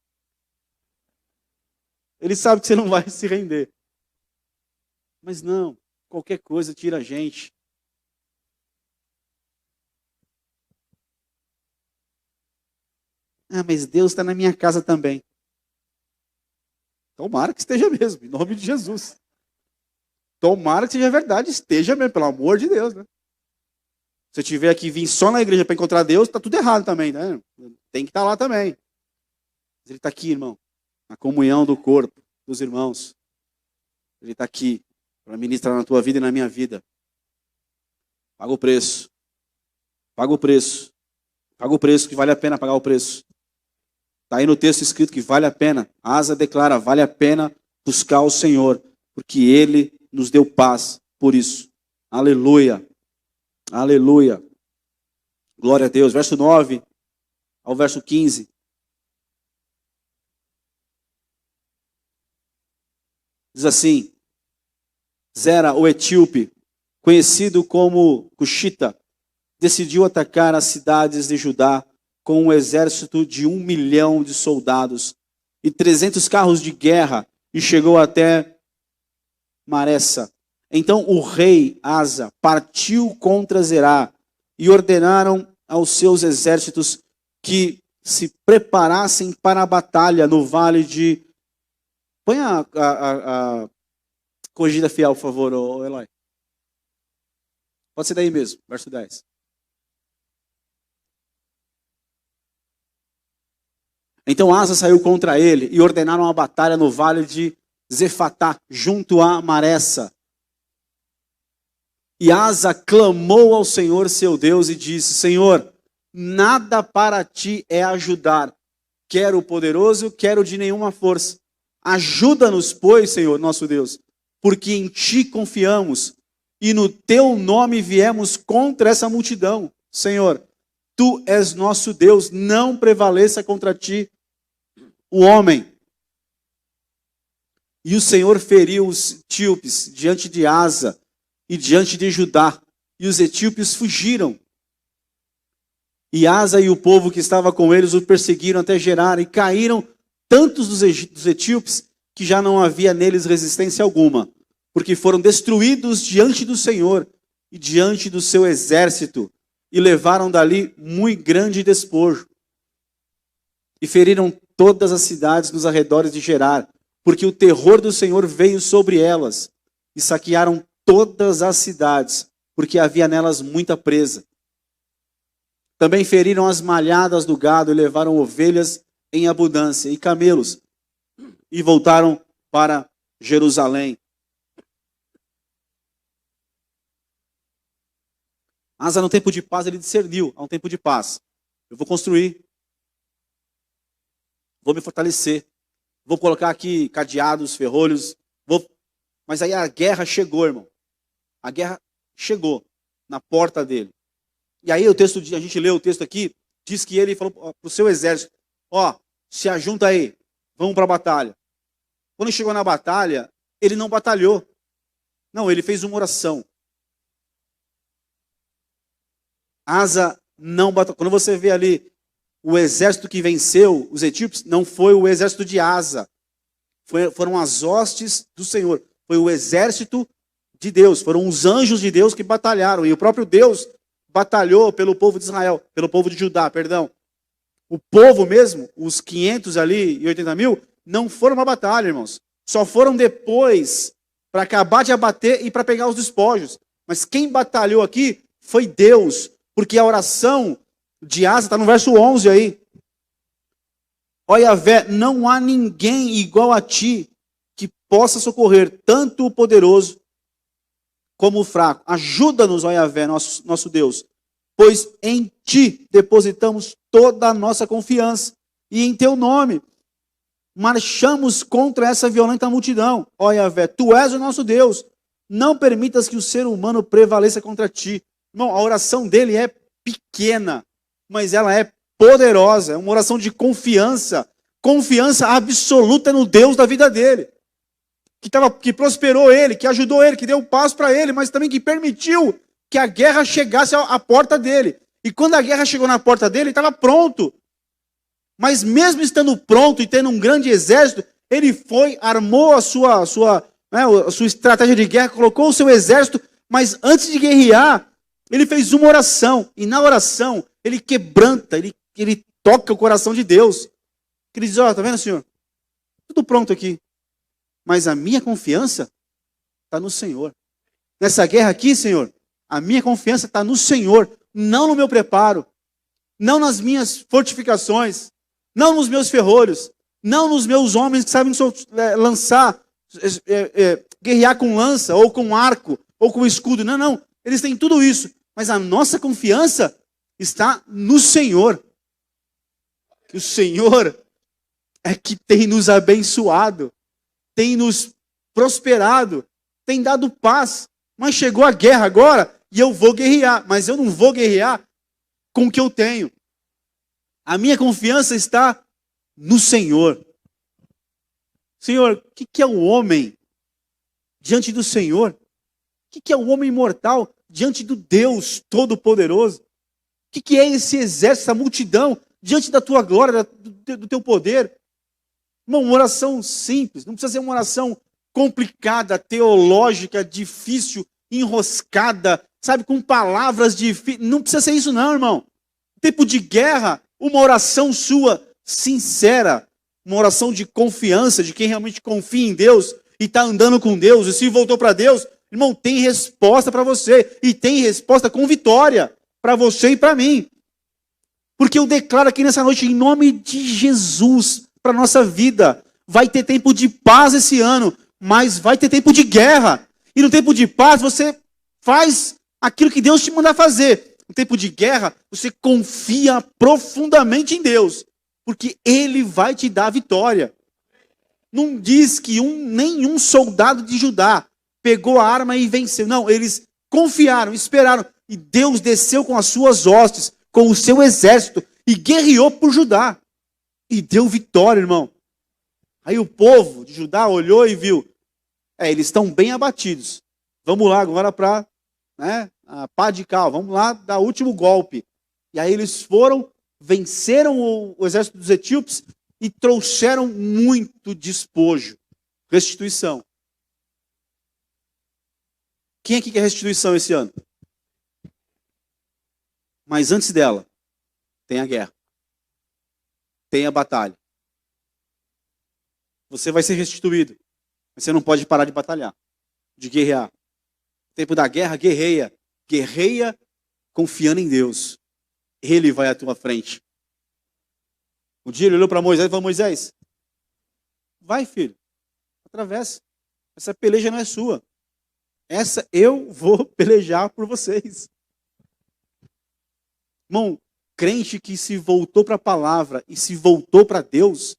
Ele sabe que você não vai se render. Mas não, qualquer coisa tira a gente. Ah, mas Deus está na minha casa também. Tomara que esteja mesmo, em nome de Jesus. Tomara que seja verdade, esteja mesmo, pelo amor de Deus, né? Se eu tiver que vir só na igreja para encontrar Deus, está tudo errado também, né? Tem que estar lá também. Mas Ele está aqui, irmão, na comunhão do corpo dos irmãos. Ele está aqui para ministrar na tua vida e na minha vida. Paga o preço. Paga o preço. Paga o preço, que vale a pena pagar o preço. Está aí no texto escrito que vale a pena. Asa declara, vale a pena buscar o Senhor, porque Ele nos deu paz por isso. Aleluia. Aleluia. Glória a Deus. Verso 9 ao verso 15. Diz assim: Zera, o etíope, conhecido como Cuxita, decidiu atacar as cidades de Judá com um exército de 1 milhão de soldados e 300 carros de guerra e chegou até Maressa. Então o rei Asa partiu contra Zerá e ordenaram aos seus exércitos que se preparassem para a batalha no vale de... Põe a corrigida fiel, por favor, Eloy. Pode ser daí mesmo, verso 10. Então Asa saiu contra ele e ordenaram a batalha no vale de Zefatá, junto a Maressa. E Asa clamou ao Senhor seu Deus e disse: Senhor, nada para ti é ajudar, quero o poderoso, quero de nenhuma força. Ajuda-nos, pois, Senhor nosso Deus, porque em ti confiamos e no teu nome viemos contra essa multidão. Senhor, tu és nosso Deus, não prevaleça contra ti o homem. E o Senhor feriu os etíopes diante de Asa e diante de Judá, e os etíopes fugiram. E Asa e o povo que estava com eles o perseguiram até Gerar, e caíram tantos dos etíopes que já não havia neles resistência alguma, porque foram destruídos diante do Senhor e diante do seu exército, e levaram dali muito grande despojo. E feriram todas as cidades nos arredores de Gerar, porque o terror do Senhor veio sobre elas, e saquearam todas as cidades, porque havia nelas muita presa. Também feriram as malhadas do gado e levaram ovelhas em abundância e camelos, e voltaram para Jerusalém. Asa, no tempo de paz, ele discerniu, há um tempo de paz. Eu vou construir. vou me fortalecer, vou colocar aqui cadeados, ferrolhos, Mas aí a guerra chegou, irmão. A guerra chegou na porta dele. E aí a gente lê o texto aqui, diz que ele falou para o seu exército, se ajunta aí, vamos para a batalha. Quando chegou na batalha, ele não batalhou. Não, ele fez uma oração. Asa não batalhou. Quando você vê ali o exército que venceu os etíopes, não foi o exército de Asa. Foram as hostes do Senhor. Foi o exército de Deus. Foram os anjos de Deus que batalharam. E o próprio Deus batalhou pelo povo de Israel, pelo povo de Judá, perdão. O povo mesmo, os 580 mil, não foram uma batalha, irmãos. Só foram depois para acabar de abater e para pegar os despojos. Mas quem batalhou aqui foi Deus. Porque a oração de Asa está no verso 11 aí. Ó Yahvé, não há ninguém igual a ti que possa socorrer tanto o poderoso como o fraco. Ajuda-nos, ó Yahvé, nosso Deus, pois em ti depositamos toda a nossa confiança e em teu nome marchamos contra essa violenta multidão. Ó Yahvé, tu és o nosso Deus, não permitas que o ser humano prevaleça contra ti. Irmão, a oração dele é pequena, mas ela é poderosa, é uma oração de confiança absoluta no Deus da vida dele, que prosperou ele, que ajudou ele, que deu paz para ele, mas também que permitiu que a guerra chegasse à porta dele. E quando a guerra chegou na porta dele, ele estava pronto. Mas mesmo estando pronto e tendo um grande exército, ele foi, armou a sua estratégia de guerra, colocou o seu exército, mas antes de guerrear, ele fez uma oração. E na oração, ele quebranta, ele toca o coração de Deus. Ele diz, tá vendo, Senhor? Tudo pronto aqui. Mas a minha confiança está no Senhor. Nessa guerra aqui, Senhor, a minha confiança está no Senhor, não no meu preparo, não nas minhas fortificações, não nos meus ferrolhos, não nos meus homens que sabem lançar, guerrear com lança, ou com arco, ou com escudo. Não. Eles têm tudo isso. Mas a nossa confiança está no Senhor. Que o Senhor é que tem nos abençoado, tem nos prosperado, tem dado paz. Mas chegou a guerra agora e eu vou guerrear. Mas eu não vou guerrear com o que eu tenho. A minha confiança está no Senhor. Senhor, o que é o homem diante do Senhor? O que é o homem mortal diante do Deus Todo-Poderoso? O que é esse exército, essa multidão diante da tua glória, do teu poder? Uma oração simples, não precisa ser uma oração complicada, teológica, difícil, enroscada, sabe, com palavras difíceis. Não precisa ser isso não, irmão. Tempo de guerra, uma oração sua sincera, uma oração de confiança, de quem realmente confia em Deus e está andando com Deus, e se voltou para Deus, irmão, tem resposta para você, e tem resposta com vitória para você e para mim. Porque eu declaro aqui nessa noite, em nome de Jesus, para a nossa vida, vai ter tempo de paz esse ano, mas vai ter tempo de guerra. E no tempo de paz, você faz aquilo que Deus te mandar fazer. No tempo de guerra, você confia profundamente em Deus, porque Ele vai te dar a vitória. Não diz que nenhum soldado de Judá pegou a arma e venceu. Não, eles confiaram, esperaram. E Deus desceu com as suas hostes, com o seu exército, e guerreou por Judá. E deu vitória, irmão. Aí o povo de Judá olhou e viu. Eles estão bem abatidos. Vamos lá agora para a pá de cal. Vamos lá dar o último golpe. E aí eles foram, venceram o exército dos etíopes e trouxeram muito despojo. Restituição. Quem aqui quer restituição esse ano? Mas antes dela, tem a guerra. Tem a batalha. Você vai ser restituído. Mas você não pode parar de batalhar, de guerrear. No tempo da guerra, guerreia. Guerreia confiando em Deus. Ele vai à tua frente. Um dia ele olhou para Moisés e falou, Moisés, vai filho, atravessa. Essa peleja não é sua. Essa eu vou pelejar por vocês. Irmão, crente que se voltou para a palavra e se voltou para Deus,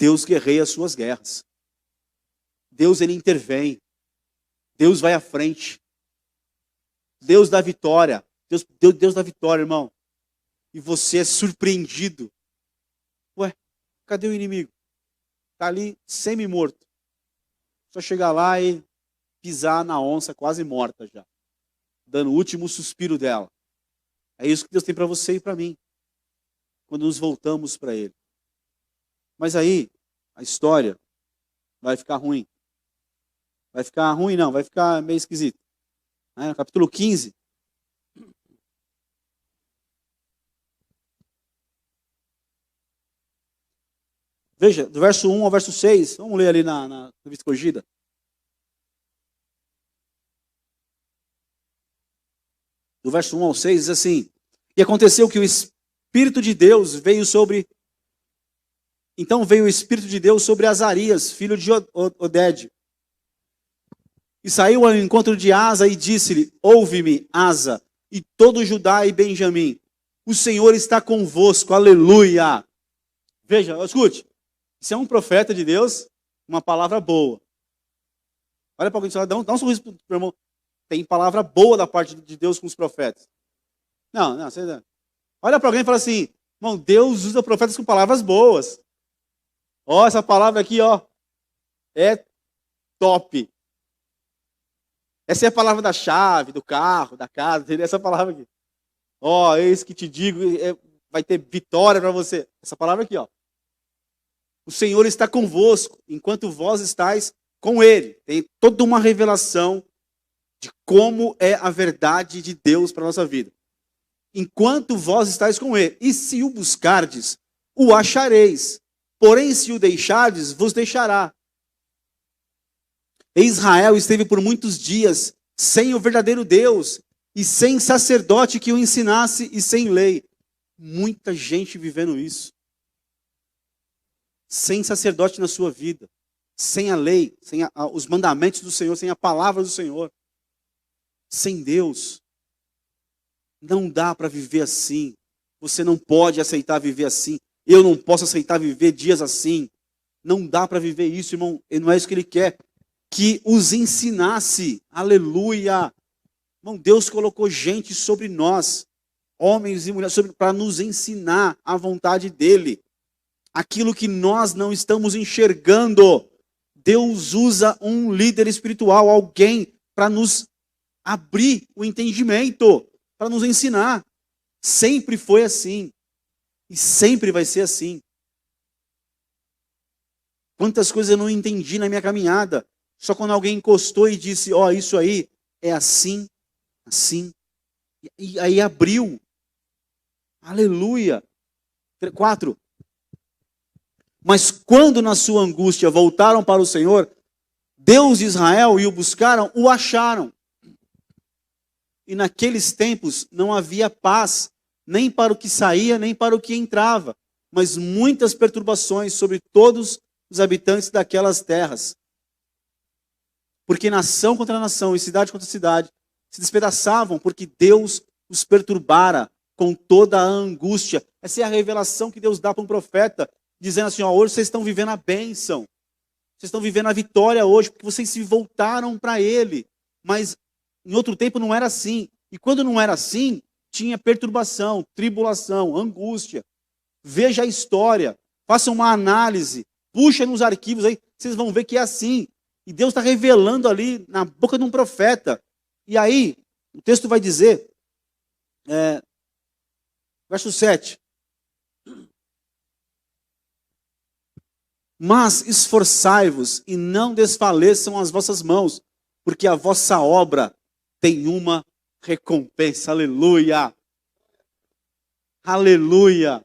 Deus guerreia as suas guerras. Deus, ele intervém. Deus vai à frente. Deus dá vitória. Deus dá vitória, irmão. E você é surpreendido. Ué, cadê o inimigo? Está ali semi-morto. Só chegar lá e pisar na onça quase morta já. Dando o último suspiro dela. É isso que Deus tem para você e para mim. Quando nos voltamos para Ele. Mas aí, a história vai ficar ruim. Vai ficar ruim não, vai ficar meio esquisito. No capítulo 15. Veja, do verso 1 ao verso 6. Vamos ler ali na revista corrigida. Do verso 1 ao 6 diz assim: E aconteceu que o Espírito de Deus veio sobre... Então veio o Espírito de Deus sobre Azarias, filho de Oded. E saiu ao encontro de Asa e disse-lhe: Ouve-me, Asa, e todo Judá e Benjamim. O Senhor está convosco, aleluia. Veja, escute. Isso é um profeta de Deus, uma palavra boa. Olha para alguém e dá um sorriso para o irmão. Tem palavra boa da parte de Deus com os profetas. Não, olha para alguém e fala assim: irmão, Deus usa profetas com palavras boas. Ó, essa palavra aqui, ó, é top. Essa é a palavra da chave, do carro, da casa, entendeu? Essa palavra aqui. Ó, eis que te digo, vai ter vitória para você. Essa palavra aqui, ó. O Senhor está convosco, enquanto vós estáis com Ele. Tem toda uma revelação de como é a verdade de Deus para a nossa vida. Enquanto vós estáis com Ele. E se o buscardes, o achareis. Porém, se o deixardes, vos deixará. E Israel esteve por muitos dias sem o verdadeiro Deus e sem sacerdote que o ensinasse e sem lei. Muita gente vivendo isso. Sem sacerdote na sua vida. Sem a lei, sem os mandamentos do Senhor, sem a palavra do Senhor. Sem Deus. Não dá para viver assim. Você não pode aceitar viver assim. Eu não posso aceitar viver dias assim. Não dá para viver isso, irmão. Não é isso que Ele quer. Que os ensinasse. Aleluia. Irmão, Deus colocou gente sobre nós. Homens e mulheres, para nos ensinar a vontade dEle. Aquilo que nós não estamos enxergando. Deus usa um líder espiritual, alguém, para nos abrir o entendimento. Para nos ensinar. Sempre foi assim. E sempre vai ser assim. Quantas coisas eu não entendi na minha caminhada. Só quando alguém encostou e disse, ó, isso aí é assim, assim. E aí abriu. Aleluia. 4. Mas quando na sua angústia voltaram para o Senhor, Deus de Israel, e o buscaram, o acharam. E naqueles tempos não havia paz, nem para o que saía, nem para o que entrava, mas muitas perturbações sobre todos os habitantes daquelas terras. Porque nação contra nação e cidade contra cidade se despedaçavam, porque Deus os perturbara com toda a angústia. Essa é a revelação que Deus dá para um profeta, dizendo assim, ó, hoje vocês estão vivendo a bênção, vocês estão vivendo a vitória hoje, porque vocês se voltaram para Ele. Mas em outro tempo não era assim. E quando não era assim, tinha perturbação, tribulação, angústia. Veja a história, faça uma análise, puxa nos arquivos aí, vocês vão ver que é assim. E Deus está revelando ali na boca de um profeta. E aí, o texto vai dizer, verso 7. Mas esforçai-vos e não desfaleçam as vossas mãos, porque a vossa obra tem uma recompensa. Aleluia! Aleluia!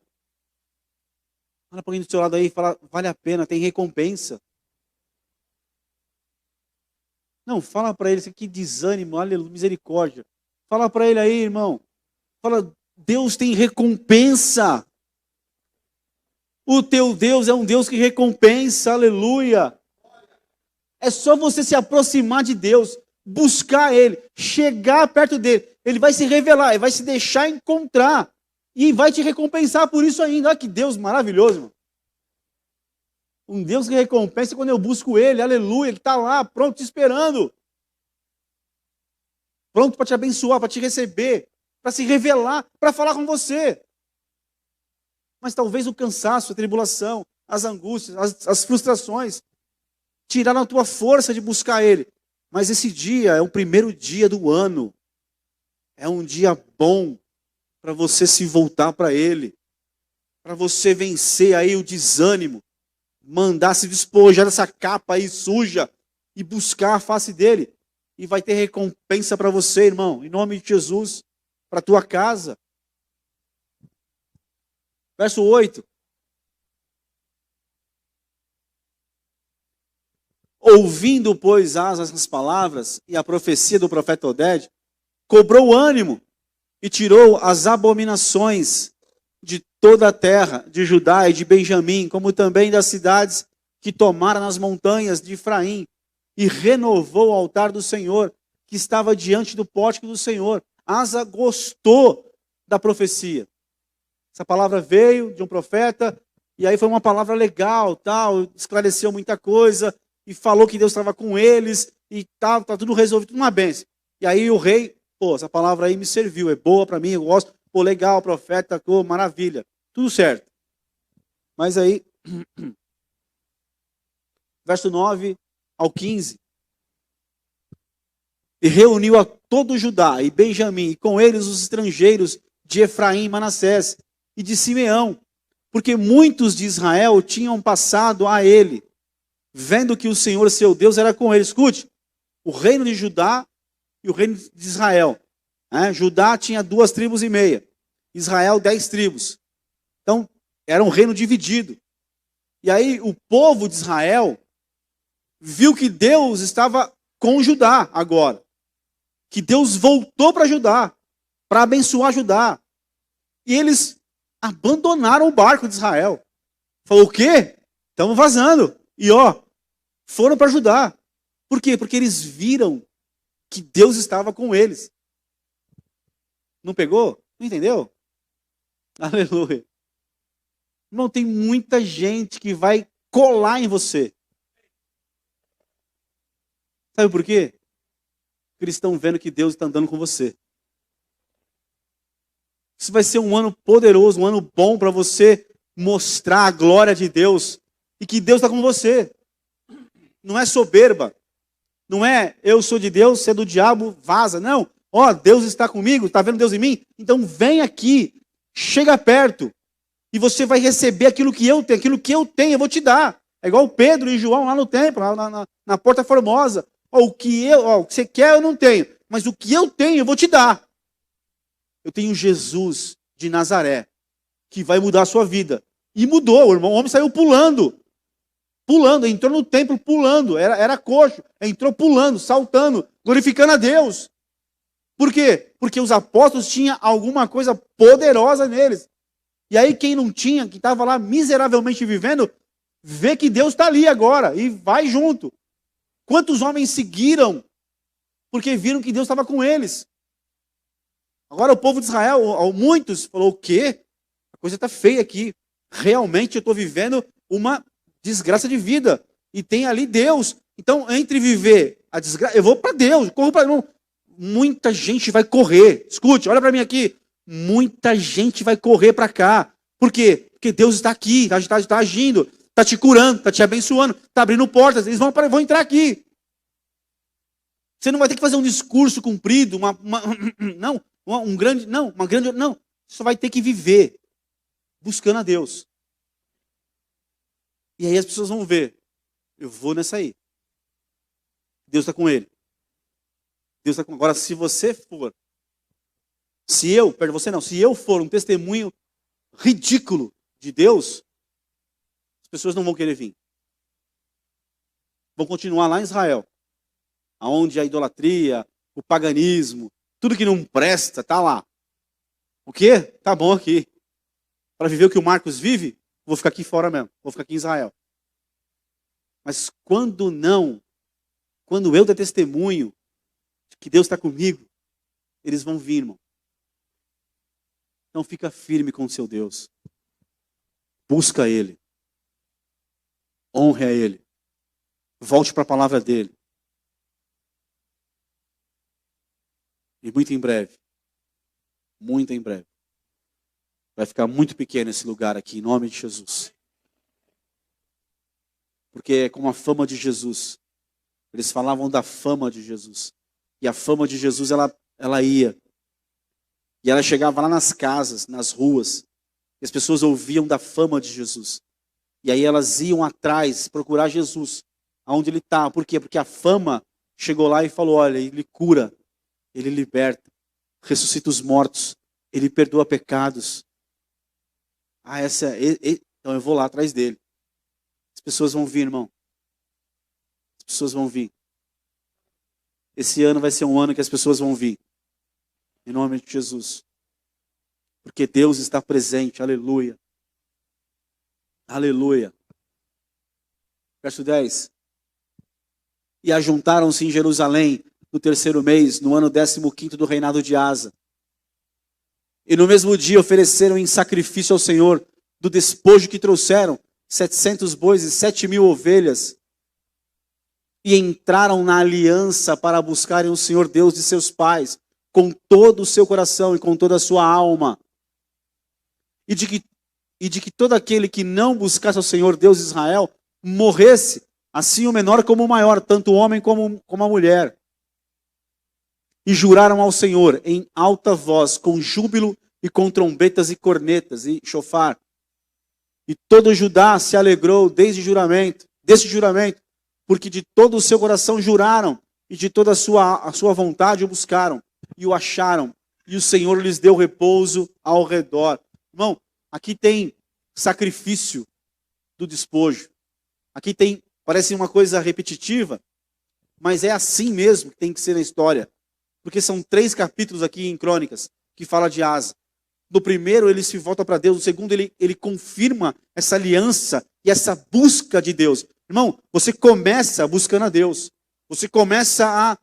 Olha para alguém do seu lado aí e fala, vale a pena, tem recompensa. Não, fala para ele, que desânimo, aleluia, misericórdia. Fala para ele aí, irmão. Fala, Deus tem recompensa. O teu Deus é um Deus que recompensa, aleluia. É só você se aproximar de Deus, buscar Ele, chegar perto dEle. Ele vai se revelar, Ele vai se deixar encontrar. E vai te recompensar por isso ainda. Olha que Deus maravilhoso, irmão. Um Deus que recompensa quando eu busco Ele, aleluia, Ele está lá, pronto, te esperando. Pronto para te abençoar, para te receber, para se revelar, para falar com você. Mas talvez o cansaço, a tribulação, as angústias, as frustrações, tiraram a tua força de buscar Ele. Mas esse dia é o primeiro dia do ano. É um dia bom para você se voltar para Ele. Para você vencer aí o desânimo. Mandar se despojar dessa capa aí suja e buscar a face dEle. E vai ter recompensa para você, irmão. Em nome de Jesus. Para a tua casa. Verso 8. Ouvindo, pois, Asa essas palavras e a profecia do profeta Oded, cobrou ânimo e tirou as abominações de toda a terra, de Judá e de Benjamim, como também das cidades que tomaram nas montanhas de Efraim, e renovou o altar do Senhor, que estava diante do pórtico do Senhor. Asa gostou da profecia. Essa palavra veio de um profeta, e aí foi uma palavra legal, tal, esclareceu muita coisa, e falou que Deus estava com eles, e tal, tá tudo resolvido, tudo uma bênção. E aí o rei, pô, essa palavra aí me serviu, é boa para mim, eu gosto, pô, legal, profeta, pô, maravilha, tudo certo. Mas aí, verso 9 ao 15, e reuniu a todo Judá e Benjamim, e com eles os estrangeiros de Efraim e Manassés, e de Simeão, porque muitos de Israel tinham passado a ele, vendo que o Senhor seu Deus era com ele. Escute, o reino de Judá e o reino de Israel. Judá tinha 2,5 tribos, Israel 10 tribos. Então, era um reino dividido. E aí o povo de Israel viu que Deus estava com Judá agora. Que Deus voltou para Judá, para abençoar Judá. E eles abandonaram o barco de Israel. Falou, o quê? Estamos vazando. E foram para Judá. Por quê? Porque eles viram que Deus estava com eles. Não pegou? Não entendeu? Aleluia. Irmão, tem muita gente que vai colar em você. Sabe por quê? Porque eles estão vendo que Deus está andando com você. Isso vai ser um ano poderoso, um ano bom para você mostrar a glória de Deus e que Deus está com você. Não é soberba. Não é eu sou de Deus, você é do diabo, vaza. Não. Deus está comigo, está vendo Deus em mim? Então vem aqui, chega perto e você vai receber aquilo que eu tenho. Aquilo que eu tenho eu vou te dar. É igual Pedro e João lá no templo, lá na Porta Formosa. O que você quer eu não tenho, mas o que eu tenho eu vou te dar. Eu tenho Jesus de Nazaré, que vai mudar a sua vida. E mudou, irmão. O homem saiu pulando. Pulando, entrou no templo pulando. Era coxo. Entrou pulando, saltando, glorificando a Deus. Por quê? Porque os apóstolos tinham alguma coisa poderosa neles. E aí quem não tinha, que estava lá miseravelmente vivendo, vê que Deus está ali agora e vai junto. Quantos homens seguiram porque viram que Deus estava com eles? Agora o povo de Israel, muitos, falou, o quê? A coisa está feia aqui. Realmente eu estou vivendo uma desgraça de vida. E tem ali Deus. Então, entre viver a desgraça, eu vou para Deus, corro para Deus. Muita gente vai correr. Escute, olha para mim aqui. Muita gente vai correr para cá. Por quê? Porque Deus está aqui, está agindo, está te curando, está te abençoando, está abrindo portas. Eles vão entrar aqui. Você não vai ter que fazer um discurso comprido, uma grande. Não. Você só vai ter que viver buscando a Deus. E aí as pessoas vão ver. Eu vou nessa aí. Deus está com ele. Deus está com. Agora, se você for. Se eu for um testemunho ridículo de Deus, as pessoas não vão querer vir. Vão continuar lá em Israel, aonde a idolatria, o paganismo, tudo que não presta, tá lá. O quê? Tá bom aqui. Para viver o que o Marcos vive, vou ficar aqui fora mesmo. Vou ficar aqui em Israel. Mas quando eu der testemunho de que Deus está comigo, eles vão vir, irmão. Então fica firme com o seu Deus. Busca Ele. Honre a Ele. Volte para a palavra dEle. E muito em breve, vai ficar muito pequeno esse lugar aqui, em nome de Jesus. Porque é como a fama de Jesus. Eles falavam da fama de Jesus. E a fama de Jesus, ela ia. E ela chegava lá nas casas, nas ruas. E as pessoas ouviam da fama de Jesus. E aí elas iam atrás, procurar Jesus. Aonde ele está. Por quê? Porque a fama chegou lá e falou, olha, ele cura, ele liberta, ressuscita os mortos, ele perdoa pecados. Então eu vou lá atrás dele. As pessoas vão vir, irmão. As pessoas vão vir. Esse ano vai ser um ano que as pessoas vão vir. Em nome de Jesus. Porque Deus está presente. Aleluia. Aleluia. Verso 10. E ajuntaram-se em Jerusalém no 3º mês, no ano 15º do reinado de Asa. E no mesmo dia ofereceram em sacrifício ao Senhor do despojo que trouxeram 700 bois e 7.000 ovelhas. E entraram na aliança para buscarem o Senhor Deus de seus pais, com todo o seu coração e com toda a sua alma. E de que todo aquele que não buscasse ao Senhor Deus de Israel, morresse, assim o menor como o maior, tanto o homem como a mulher. E juraram ao Senhor em alta voz, com júbilo e com trombetas e cornetas e chofar. E todo Judá se alegrou desse juramento, porque de todo o seu coração juraram, e de toda a sua vontade o buscaram, e o acharam, e o Senhor lhes deu repouso ao redor. Irmão, aqui tem sacrifício do despojo. Aqui tem, parece uma coisa repetitiva, mas é assim mesmo que tem que ser na história. Porque são 3 capítulos aqui em Crônicas, que fala de Asa. No primeiro ele se volta para Deus, no segundo ele confirma essa aliança e essa busca de Deus. Irmão, você começa buscando a Deus. Você começa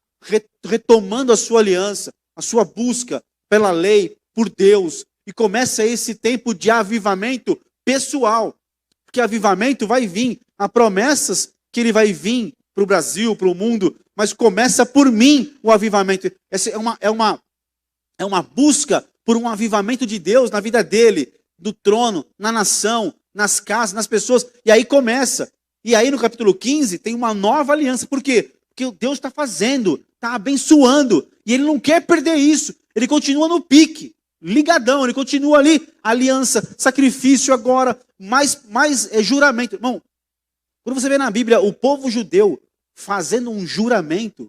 retomando a sua aliança, a sua busca pela lei, por Deus. E começa esse tempo de avivamento pessoal. Porque avivamento vai vir. Há promessas que ele vai vir para o Brasil, para o mundo. Mas começa por mim o avivamento. Essa é uma busca por um avivamento de Deus na vida dele, do trono, na nação, nas casas, nas pessoas. E aí começa. E aí no capítulo 15 tem uma nova aliança. Por quê? Porque Deus está fazendo, está abençoando. E ele não quer perder isso. Ele continua no pique, ligadão. Ele continua ali, aliança, sacrifício agora, mais juramento. Irmão, quando você vê na Bíblia o povo judeu fazendo um juramento,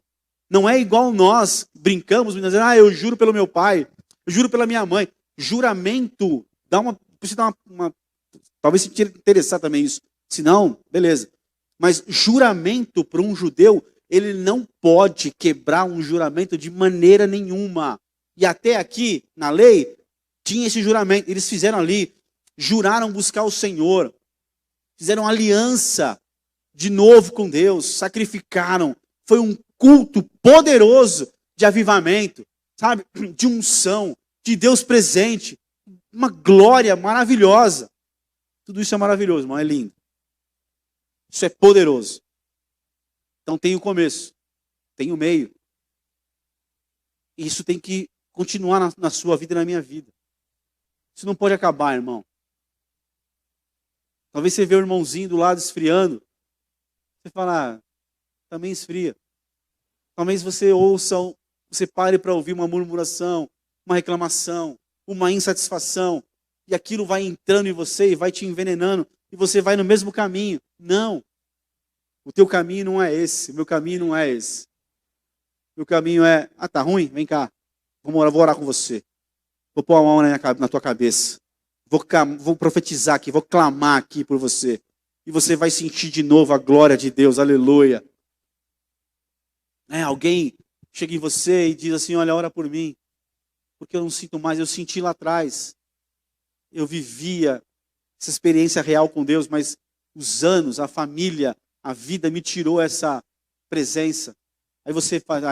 não é igual nós brincamos, dizendo, eu juro pelo meu pai, eu juro pela minha mãe. Juramento, precisa dar uma talvez se interessar também isso. Se não, beleza. Mas juramento para um judeu, ele não pode quebrar um juramento de maneira nenhuma. E até aqui, na lei, tinha esse juramento. Eles fizeram ali, juraram buscar o Senhor. Fizeram aliança de novo com Deus. Sacrificaram. Foi um culto poderoso de avivamento. Sabe? De unção. De Deus presente. Uma glória maravilhosa. Tudo isso é maravilhoso, irmão. É lindo. Isso é poderoso. Então tem o começo, tem o meio. Isso tem que continuar na sua vida e na minha vida. Isso não pode acabar, irmão. Talvez você vê o irmãozinho do lado esfriando. Você fala, também esfria. Talvez você você pare para ouvir uma murmuração, uma reclamação, uma insatisfação. E aquilo vai entrando em você e vai te envenenando. E você vai no mesmo caminho. Não. O teu caminho não é esse. O meu caminho não é esse. O meu caminho é, tá ruim? Vem cá. Vou orar com você. Vou pôr a mão na tua cabeça. Vou profetizar aqui, vou clamar aqui por você. E você vai sentir de novo a glória de Deus. Aleluia. Alguém chega em você e diz assim, olha, ora por mim. Porque eu não sinto mais. Eu senti lá atrás. Eu vivia essa experiência real com Deus, mas os anos, a família, a vida me tirou essa presença. Aí você faz,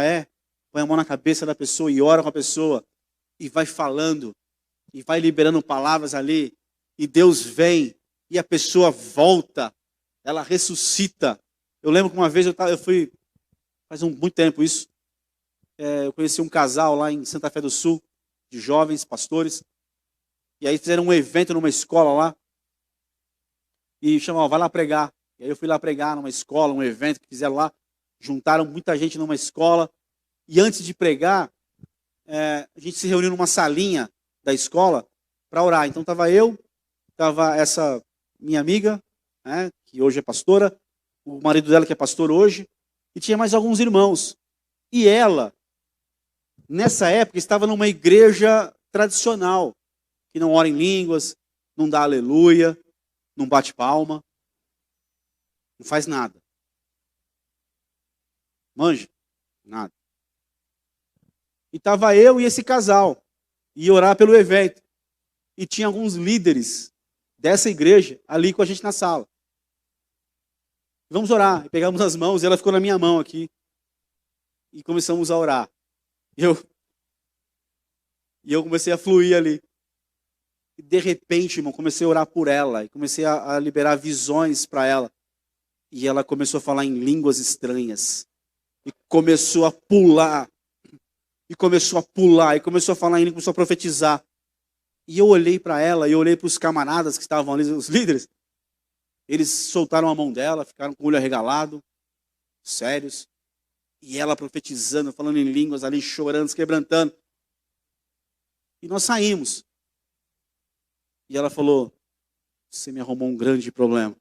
põe a mão na cabeça da pessoa e ora com a pessoa. E vai falando, e vai liberando palavras ali. E Deus vem, e a pessoa volta. ela ressuscita. Eu lembro que uma vez eu fui, faz muito tempo isso, eu conheci um casal lá em Santa Fé do Sul, de jovens pastores, e aí fizeram um evento numa escola lá, e chamavam, vai lá pregar. E aí eu fui lá pregar numa escola, um evento que fizeram lá, juntaram muita gente numa escola, e antes de pregar, a gente se reuniu numa salinha da escola para orar. Então estava essa minha amiga, né, que hoje é pastora, o marido dela que é pastor hoje, e tinha mais alguns irmãos. E ela, nessa época, estava numa igreja tradicional, que não ora em línguas, não dá aleluia, não bate palma, não faz nada. Manja? Nada. E estava eu e esse casal, ia orar pelo evento. E tinha alguns líderes dessa igreja ali com a gente na sala. Vamos orar. E pegamos as mãos e ela ficou na minha mão aqui. E começamos a orar. E eu comecei a fluir ali. E de repente, irmão, comecei a orar por ela. E comecei a liberar visões para ela. E ela começou a falar em línguas estranhas. E começou a pular. E começou a pular. E começou a falar em línguas, começou a profetizar. E eu olhei para ela, e eu olhei para os camaradas que estavam ali, os líderes. Eles soltaram a mão dela, ficaram com o olho arregalado, sérios. E ela profetizando, falando em línguas ali, chorando, se quebrantando. E nós saímos. E ela falou, você me arrumou um grande problema.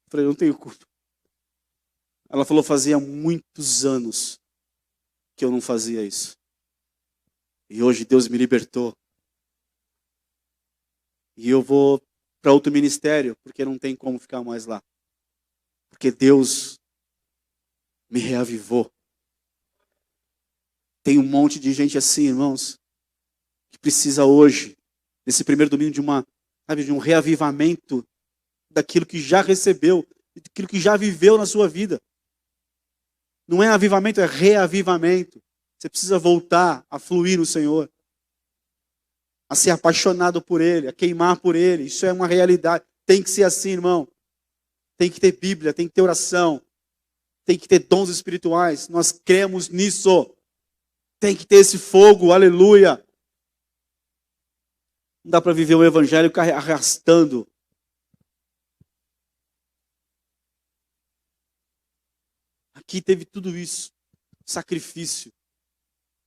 Eu falei, eu não tenho culpa. Ela falou, fazia muitos anos que eu não fazia isso. E hoje Deus me libertou. E eu vou para outro ministério, porque não tem como ficar mais lá. Porque Deus me reavivou. Tem um monte de gente assim, irmãos, que precisa hoje, nesse primeiro domingo, de um reavivamento daquilo que já recebeu, daquilo que já viveu na sua vida. Não é avivamento, é reavivamento. Você precisa voltar a fluir no Senhor, a ser apaixonado por Ele, a queimar por Ele. Isso é uma realidade. Tem que ser assim, irmão. Tem que ter Bíblia, tem que ter oração, tem que ter dons espirituais. Nós cremos nisso. Tem que ter esse fogo, aleluia. Não dá para viver o Evangelho arrastando. Aqui teve tudo isso, sacrifício.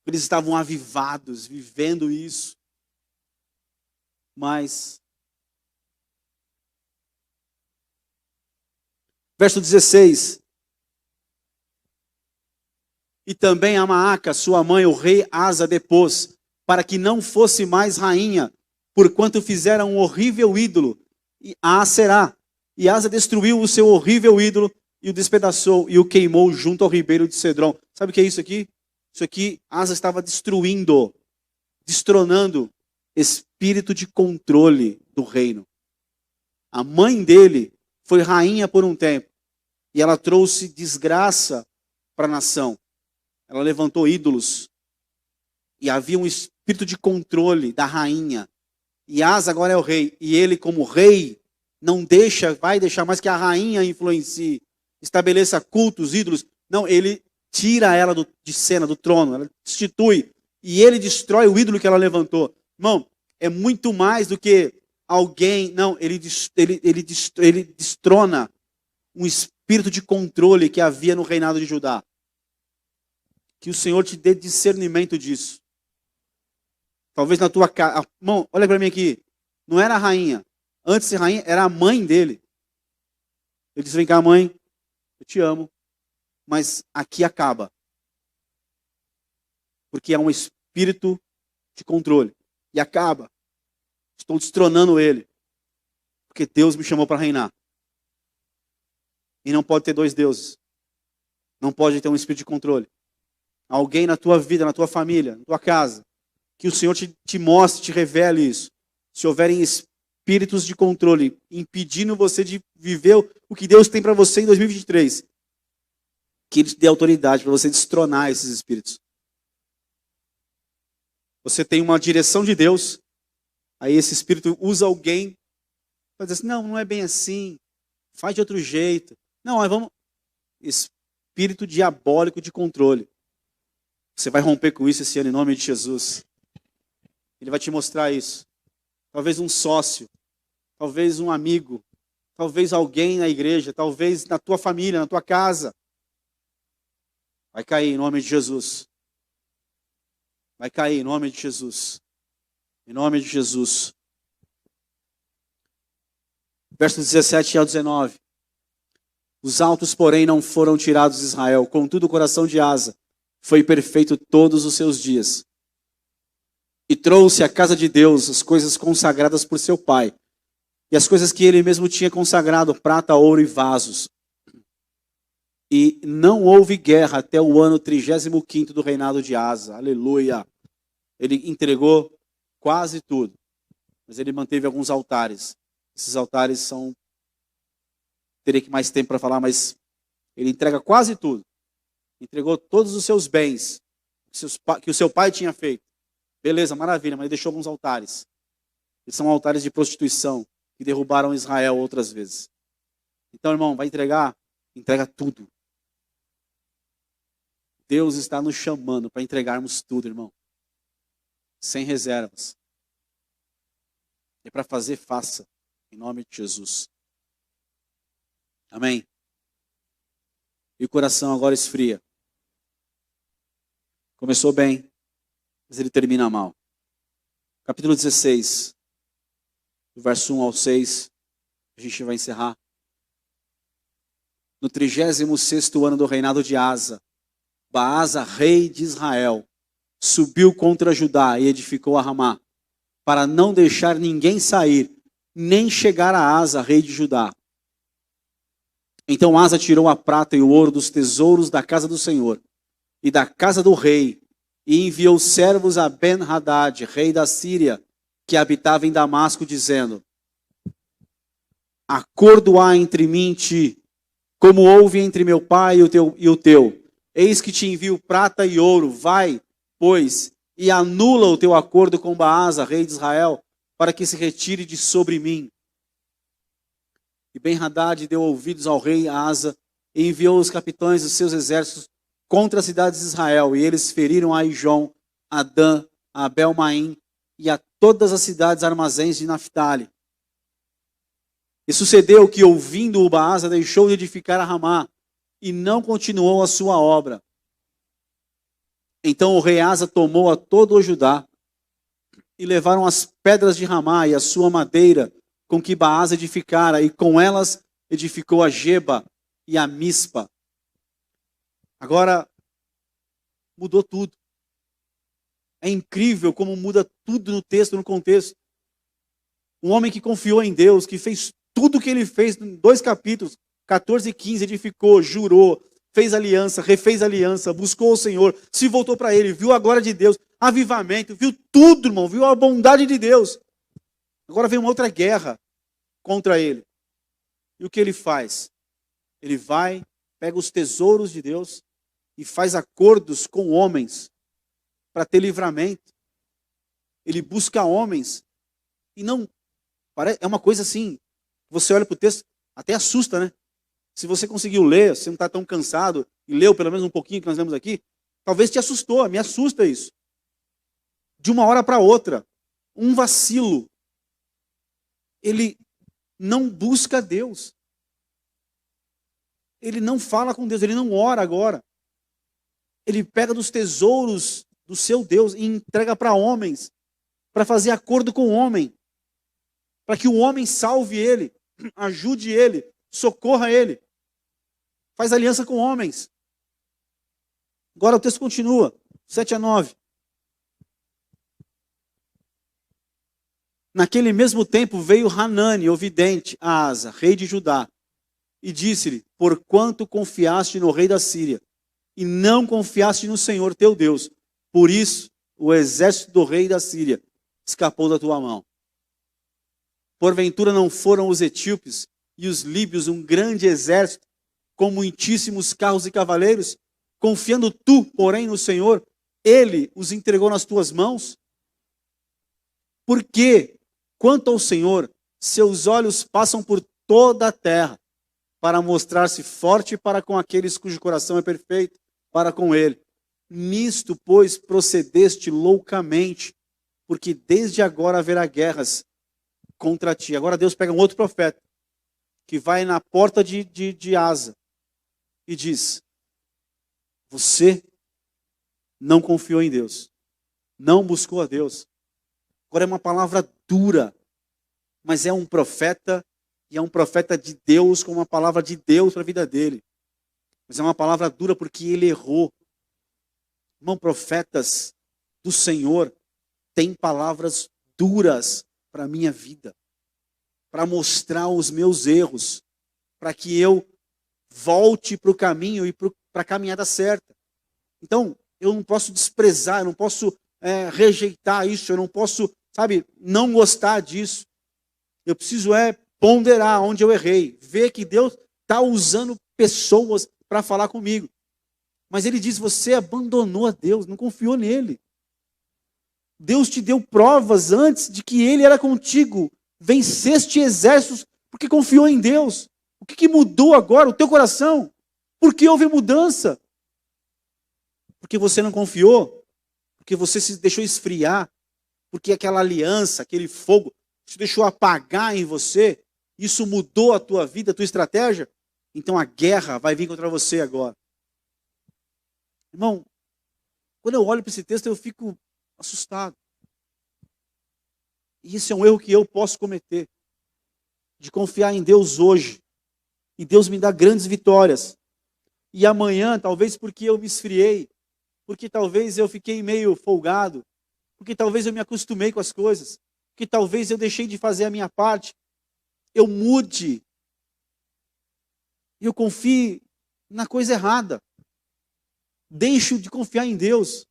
Eles estavam avivados, vivendo isso. Mas, verso 16. E também a Maaca, sua mãe, o rei Asa, depôs, para que não fosse mais rainha, porquanto fizeram um horrível ídolo, e a Aserá. E Asa destruiu o seu horrível ídolo, e o despedaçou, e o queimou junto ao ribeiro de Cedron. Sabe o que é isso aqui? Isso aqui, Asa estava destruindo, destronando espírito de controle do reino. A mãe dele foi rainha por um tempo, e ela trouxe desgraça para a nação. Ela levantou ídolos, e havia um espírito de controle da rainha. E Asa agora é o rei, e ele como rei, não vai deixar mais que a rainha influencie, estabeleça cultos, ídolos. Não, ele tira ela de cena, do trono, ela destitui, e ele destrói o ídolo que ela levantou. Irmão, é muito mais do que alguém, não, ele destrona um espírito de controle que havia no reinado de Judá. Que o Senhor te dê discernimento disso. Talvez na tua casa. Irmão, olha para mim aqui. Não era a rainha. Antes de ser rainha, era a mãe dele. Ele disse, vem cá, mãe, eu te amo. Mas aqui acaba. Porque é um espírito de controle. E acaba. Estou destronando ele. Porque Deus me chamou para reinar. E não pode ter dois deuses. Não pode ter um espírito de controle. Alguém na tua vida, na tua família, na tua casa, que o Senhor te mostre, te revele isso. Se houverem espíritos de controle impedindo você de viver o que Deus tem para você em 2023, que Ele te dê autoridade para você destronar esses espíritos. Você tem uma direção de Deus, aí esse espírito usa alguém para dizer assim, não é bem assim. faz de outro jeito. Não, mas vamos... Espírito diabólico de controle. Você vai romper com isso esse ano em nome de Jesus. Ele vai te mostrar isso. Talvez um sócio, talvez um amigo, talvez alguém na igreja, talvez na tua família, na tua casa. Vai cair em nome de Jesus. Vai cair em nome de Jesus. Em nome de Jesus. Versos 17 ao 19. Os altos, porém, não foram tirados de Israel. Contudo, o coração de Asa foi perfeito todos os seus dias. E trouxe à casa de Deus as coisas consagradas por seu pai. E as coisas que ele mesmo tinha consagrado, prata, ouro e vasos. E não houve guerra até o ano 35º do reinado de Asa. Aleluia. Ele entregou quase tudo. Mas ele manteve alguns altares. Esses altares são... Teria que mais tempo para falar, mas ele entrega quase tudo. Entregou todos os seus bens que o seu pai tinha feito. Beleza, maravilha, mas ele deixou alguns altares. Eles são altares de prostituição que derrubaram Israel outras vezes. Então, irmão, vai entregar? Entrega tudo. Deus está nos chamando para entregarmos tudo, irmão. Sem reservas. E para fazer, faça. Em nome de Jesus. Amém? E o coração agora esfria. Começou bem, mas ele termina mal. Capítulo 16, do verso 1 ao 6, a gente vai encerrar. No 36º ano do reinado de Asa, Baasa, rei de Israel, subiu contra Judá e edificou a Ramá, para não deixar ninguém sair, nem chegar a Asa, rei de Judá. Então Asa tirou a prata e o ouro dos tesouros da casa do Senhor e da casa do rei, e enviou servos a Ben-Hadad, rei da Síria, que habitava em Damasco, dizendo: acordo há entre mim e ti, como houve entre meu pai e o teu. Eis que te envio prata e ouro. Vai, pois, e anula o teu acordo com Baasa, rei de Israel, para que se retire de sobre mim. E Ben-Hadad deu ouvidos ao rei Asa e enviou os capitães dos seus exércitos contra as cidades de Israel. E eles feriram a Ijon, a Dan, a Abel-Maim e a todas as cidades armazéns de Naphtali. E sucedeu que, ouvindo o Baasa, deixou de edificar a Ramá e não continuou a sua obra. Então o rei Asa tomou a todo o Judá e levaram as pedras de Ramá e a sua madeira com que Baasa edificara, e com elas edificou a Geba e a Mispa. Agora, mudou tudo. É incrível como muda tudo no texto, no contexto. Um homem que confiou em Deus, que fez tudo o que ele fez em 2 capítulos, 14 e 15, edificou, jurou, fez aliança, refez aliança, buscou o Senhor, se voltou para ele, viu a glória de Deus, avivamento, viu tudo, irmão, viu a bondade de Deus. Agora vem uma outra guerra contra ele. E o que ele faz? Ele vai, pega os tesouros de Deus e faz acordos com homens para ter livramento. Ele busca homens e não... É uma coisa assim, você olha para o texto, até assusta, né? Se você conseguiu ler, se não está tão cansado, e leu pelo menos um pouquinho que nós lemos aqui, talvez te assustou, me assusta isso. De uma hora para outra, um vacilo. Ele não busca Deus. Ele não fala com Deus, ele não ora agora. Ele pega dos tesouros do seu Deus e entrega para homens, para fazer acordo com o homem, para que o homem salve ele, ajude ele, socorra ele. Faz aliança com homens. Agora o texto continua, 7 a 9. Naquele mesmo tempo veio Hanani, o vidente, a Asa, rei de Judá, e disse-lhe: porquanto confiaste no rei da Síria, e não confiaste no Senhor teu Deus, por isso o exército do rei da Síria escapou da tua mão. Porventura não foram os etíopes e os líbios um grande exército, com muitíssimos carros e cavaleiros? Confiando tu, porém, no Senhor, ele os entregou nas tuas mãos? Porque, quanto ao Senhor, seus olhos passam por toda a terra, para mostrar-se forte para com aqueles cujo coração é perfeito, para com ele. Nisto, pois, procedeste loucamente, porque desde agora haverá guerras contra ti. Agora Deus pega um outro profeta, que vai na porta de Asa, e diz: você não confiou em Deus, não buscou a Deus. Agora é uma palavra dura, mas é um profeta, e é um profeta de Deus, com uma palavra de Deus para a vida dele. Mas é uma palavra dura porque ele errou. Irmão, profetas do Senhor têm palavras duras para a minha vida, para mostrar os meus erros, para que eu volte para o caminho e para a caminhada certa. Então, eu não posso desprezar, eu não posso rejeitar isso, eu não posso, não gostar disso. Eu preciso ponderar onde eu errei, ver que Deus está usando pessoas para falar comigo. Mas ele diz: você abandonou a Deus, não confiou nele. Deus te deu provas antes de que ele era contigo. Venceste exércitos porque confiou em Deus. O que mudou agora? O teu coração. Por que houve mudança? Porque você não confiou? Porque você se deixou esfriar? Porque aquela aliança, aquele fogo, se deixou apagar em você? Isso mudou a tua vida, a tua estratégia? Então a guerra vai vir contra você agora. Irmão, quando eu olho para esse texto eu fico assustado. E isso é um erro que eu posso cometer. De confiar em Deus hoje. E Deus me dá grandes vitórias. E amanhã, talvez porque eu me esfriei, porque talvez eu fiquei meio folgado, porque talvez eu me acostumei com as coisas, porque talvez eu deixei de fazer a minha parte, eu mude, e eu confie na coisa errada. Deixo de confiar em Deus.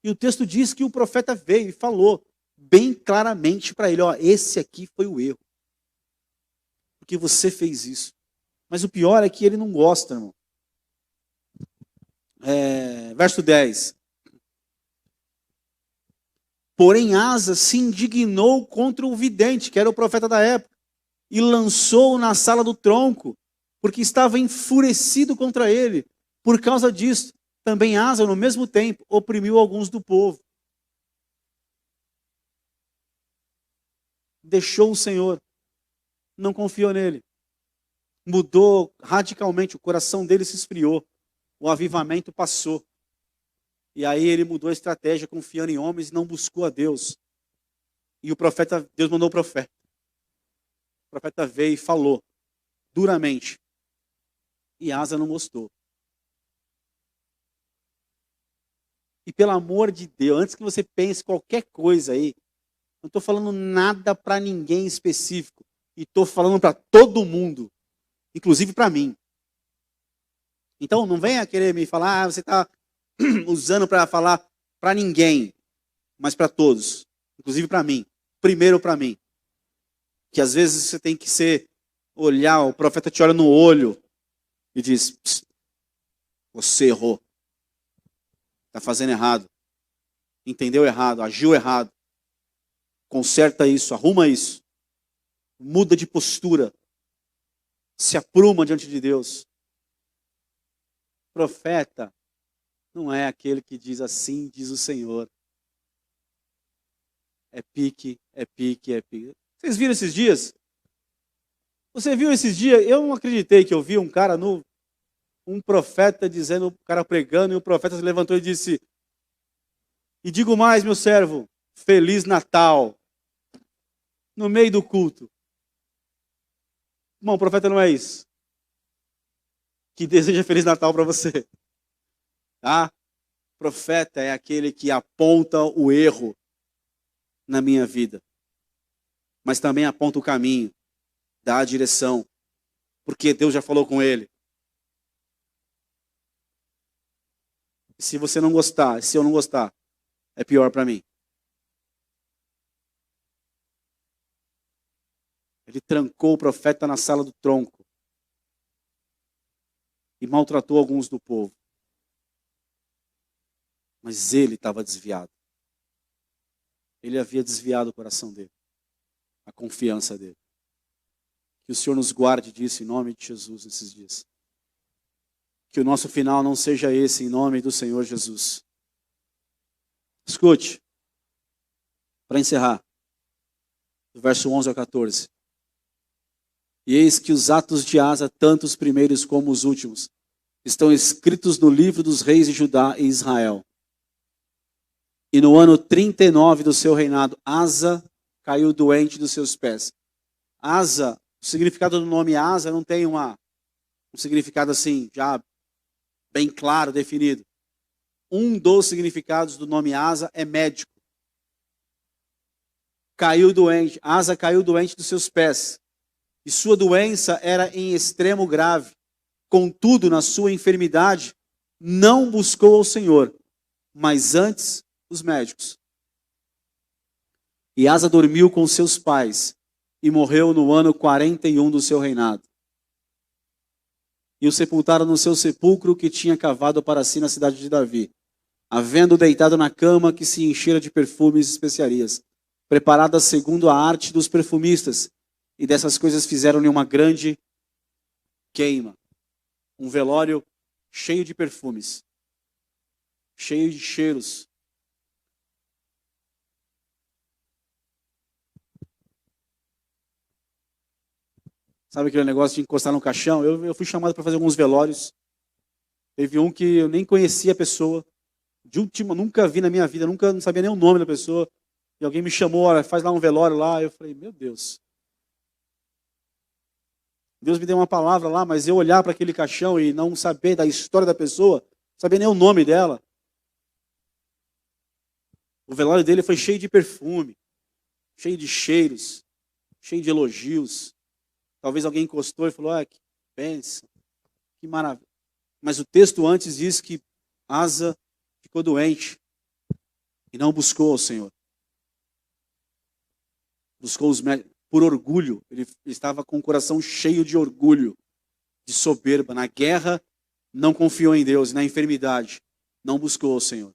E o texto diz que o profeta veio e falou bem claramente para ele: esse aqui foi o erro. Porque você fez isso. Mas o pior é que ele não gosta, irmão. Verso 10. Porém Asa se indignou contra o vidente, que era o profeta da época, e lançou-o na sala do tronco, porque estava enfurecido contra ele. Por causa disso, também Asa, no mesmo tempo, oprimiu alguns do povo. Deixou o Senhor, não confiou nele. Mudou radicalmente, o coração dele se esfriou. O avivamento passou. E aí ele mudou a estratégia, confiando em homens, e não buscou a Deus. E o profeta, Deus mandou o profeta. O profeta veio e falou duramente. E Asa não gostou. E pelo amor de Deus, antes que você pense qualquer coisa aí, não estou falando nada para ninguém específico. E estou falando para todo mundo, inclusive para mim. Então não venha querer me falar: você está usando para falar para ninguém, mas para todos, inclusive para mim. Primeiro para mim. Que às vezes você tem que olhar, o profeta te olha no olho e diz: você errou. Está fazendo errado. Entendeu errado, agiu errado. Conserta isso, arruma isso. Muda de postura. Se apruma diante de Deus. Profeta não é aquele que diz: assim diz o Senhor. É pique, é pique, é pique. Vocês viram esses dias? Você viu esses dias? Eu não acreditei que eu vi um cara um profeta dizendo, o cara pregando, e o profeta se levantou e disse: e digo mais, meu servo, Feliz Natal. No meio do culto. Irmão, o profeta não é isso. Que deseja Feliz Natal para você. Tá? O profeta é aquele que aponta o erro na minha vida. Mas também aponta o caminho, dá a direção. Porque Deus já falou com ele. Se você não gostar, se eu não gostar, é pior para mim. Ele trancou o profeta na sala do tronco e maltratou alguns do povo. Mas ele estava desviado. Ele havia desviado o coração dele, a confiança dele. Que o Senhor nos guarde disso em nome de Jesus nesses dias. Que o nosso final não seja esse em nome do Senhor Jesus. Escute, para encerrar, do verso 11 ao 14. E eis que os atos de Asa, tanto os primeiros como os últimos, estão escritos no livro dos reis de Judá e Israel. E no ano 39 do seu reinado, Asa caiu doente dos seus pés. Asa, o significado do nome Asa não tem um significado assim, já bem claro, definido. Um dos significados do nome Asa é médico. Caiu doente, Asa caiu doente dos seus pés. E sua doença era em extremo grave. Contudo, na sua enfermidade, não buscou ao Senhor, mas antes os médicos. E Asa dormiu com seus pais e morreu no ano 41 do seu reinado. E o sepultaram no seu sepulcro que tinha cavado para si na cidade de Davi, havendo deitado na cama que se enchera de perfumes e especiarias, preparada segundo a arte dos perfumistas, e dessas coisas fizeram-lhe uma grande queima. Um velório cheio de perfumes, cheio de cheiros. Sabe aquele negócio de encostar no caixão? Eu fui chamado para fazer alguns velórios. Teve um que eu nem conhecia a pessoa. De última, nunca vi na minha vida, nunca não sabia nem o nome da pessoa. E alguém me chamou, olha, faz lá um velório lá. Eu falei, meu Deus. Deus me deu uma palavra lá, mas eu olhar para aquele caixão e não saber da história da pessoa, não saber nem o nome dela. O velório dele foi cheio de perfume, cheio de cheiros, cheio de elogios. Talvez alguém encostou e falou, que bênção, que maravilha. Mas o texto antes diz que Asa ficou doente e não buscou ao Senhor. Buscou os médicos por orgulho. Ele estava com o coração cheio de orgulho, de soberba. Na guerra, não confiou em Deus. Na enfermidade, não buscou ao Senhor.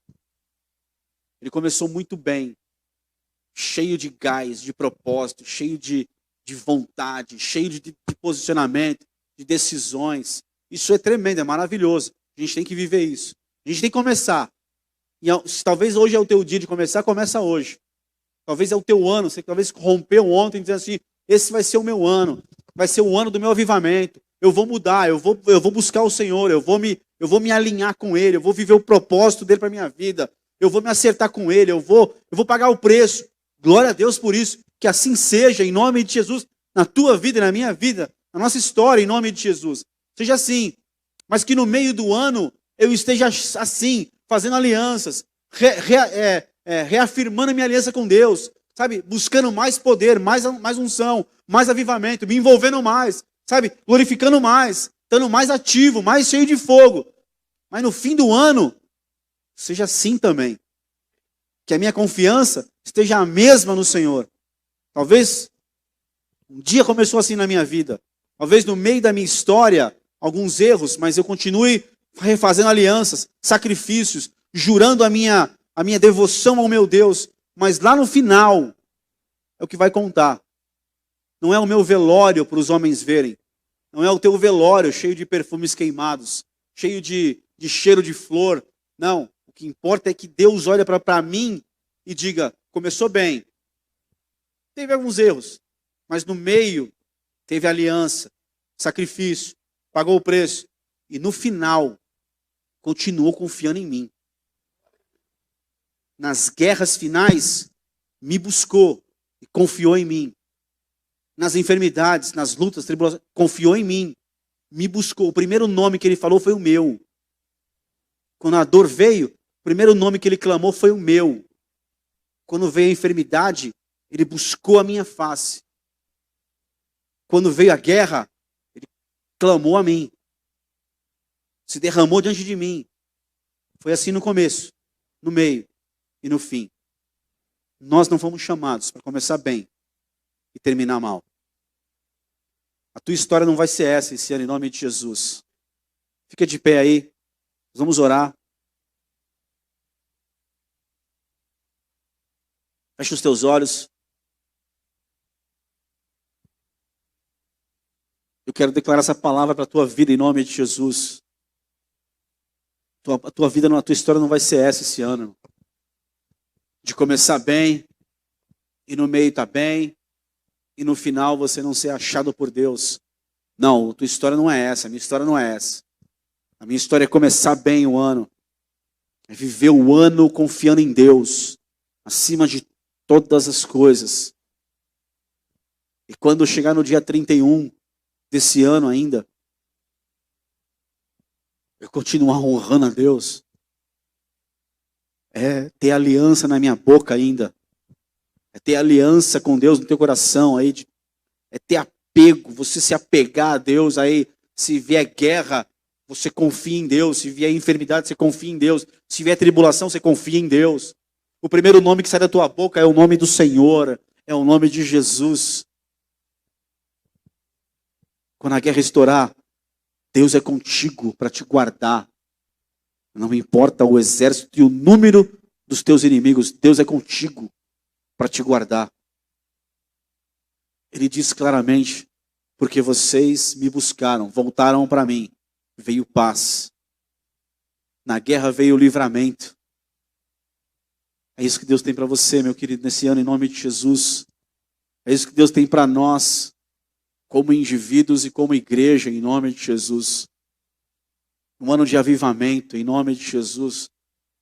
Ele começou muito bem, cheio de gás, de propósito, cheio de vontade, cheio de posicionamento, de decisões. Isso é tremendo, é maravilhoso. A gente tem que viver isso. A gente tem que começar. E talvez hoje é o teu dia de começar, começa hoje. Talvez é o teu ano, você talvez rompeu ontem, dizendo assim, esse vai ser o meu ano, vai ser o ano do meu avivamento. Eu vou mudar, eu vou buscar o Senhor, eu vou me alinhar com Ele, eu vou viver o propósito dele para a minha vida, eu vou me acertar com Ele, eu vou pagar o preço. Glória a Deus por isso, que assim seja, em nome de Jesus, na tua vida e na minha vida, na nossa história, em nome de Jesus. Seja assim, mas que no meio do ano eu esteja assim, fazendo alianças, reafirmando a minha aliança com Deus, sabe? Buscando mais poder, mais unção, mais avivamento, me envolvendo mais, sabe? Glorificando mais, estando mais ativo, mais cheio de fogo. Mas no fim do ano, seja assim também. Que a minha confiança esteja a mesma no Senhor. Talvez um dia começou assim na minha vida. Talvez no meio da minha história, alguns erros, mas eu continue refazendo alianças, sacrifícios, jurando a minha devoção ao meu Deus. Mas lá no final, é o que vai contar. Não é o meu velório para os homens verem. Não é o teu velório cheio de perfumes queimados, cheio de cheiro de flor. Não. O que importa é que Deus olha para mim e diga, começou bem. Teve alguns erros, mas no meio teve aliança, sacrifício, pagou o preço. E no final, continuou confiando em mim. Nas guerras finais, me buscou e confiou em mim. Nas enfermidades, nas lutas, tribulações, confiou em mim. Me buscou. O primeiro nome que ele falou foi o meu. Quando a dor veio, o primeiro nome que ele clamou foi o meu. Quando veio a enfermidade, ele buscou a minha face. Quando veio a guerra, ele clamou a mim. Se derramou diante de mim. Foi assim no começo, no meio e no fim. Nós não fomos chamados para começar bem e terminar mal. A tua história não vai ser essa esse ano, em nome de Jesus. Fica de pé aí. Nós vamos orar. Fecha os teus olhos. Eu quero declarar essa palavra para a tua vida em nome de Jesus. A tua vida, a tua história não vai ser essa esse ano. De começar bem, e no meio está bem, e no final você não ser achado por Deus. Não, a tua história não é essa, a minha história não é essa. A minha história é começar bem o ano. É viver o ano confiando em Deus, acima de todas as coisas. E quando chegar no dia 31 desse ano ainda, eu continuar honrando a Deus. É ter aliança na minha boca ainda. É ter aliança com Deus no teu coração aí. É ter apego, você se apegar a Deus aí. Se vier guerra, você confia em Deus. Se vier enfermidade, você confia em Deus. Se vier tribulação, você confia em Deus. O primeiro nome que sai da tua boca é o nome do Senhor. É o nome de Jesus. Quando a guerra estourar, Deus é contigo para te guardar. Não importa o exército e o número dos teus inimigos, Deus é contigo para te guardar. Ele diz claramente, porque vocês me buscaram, voltaram para mim, veio paz. Na guerra veio o livramento. É isso que Deus tem para você, meu querido, nesse ano, em nome de Jesus. É isso que Deus tem para nós, como indivíduos e como igreja, em nome de Jesus. Um ano de avivamento, em nome de Jesus.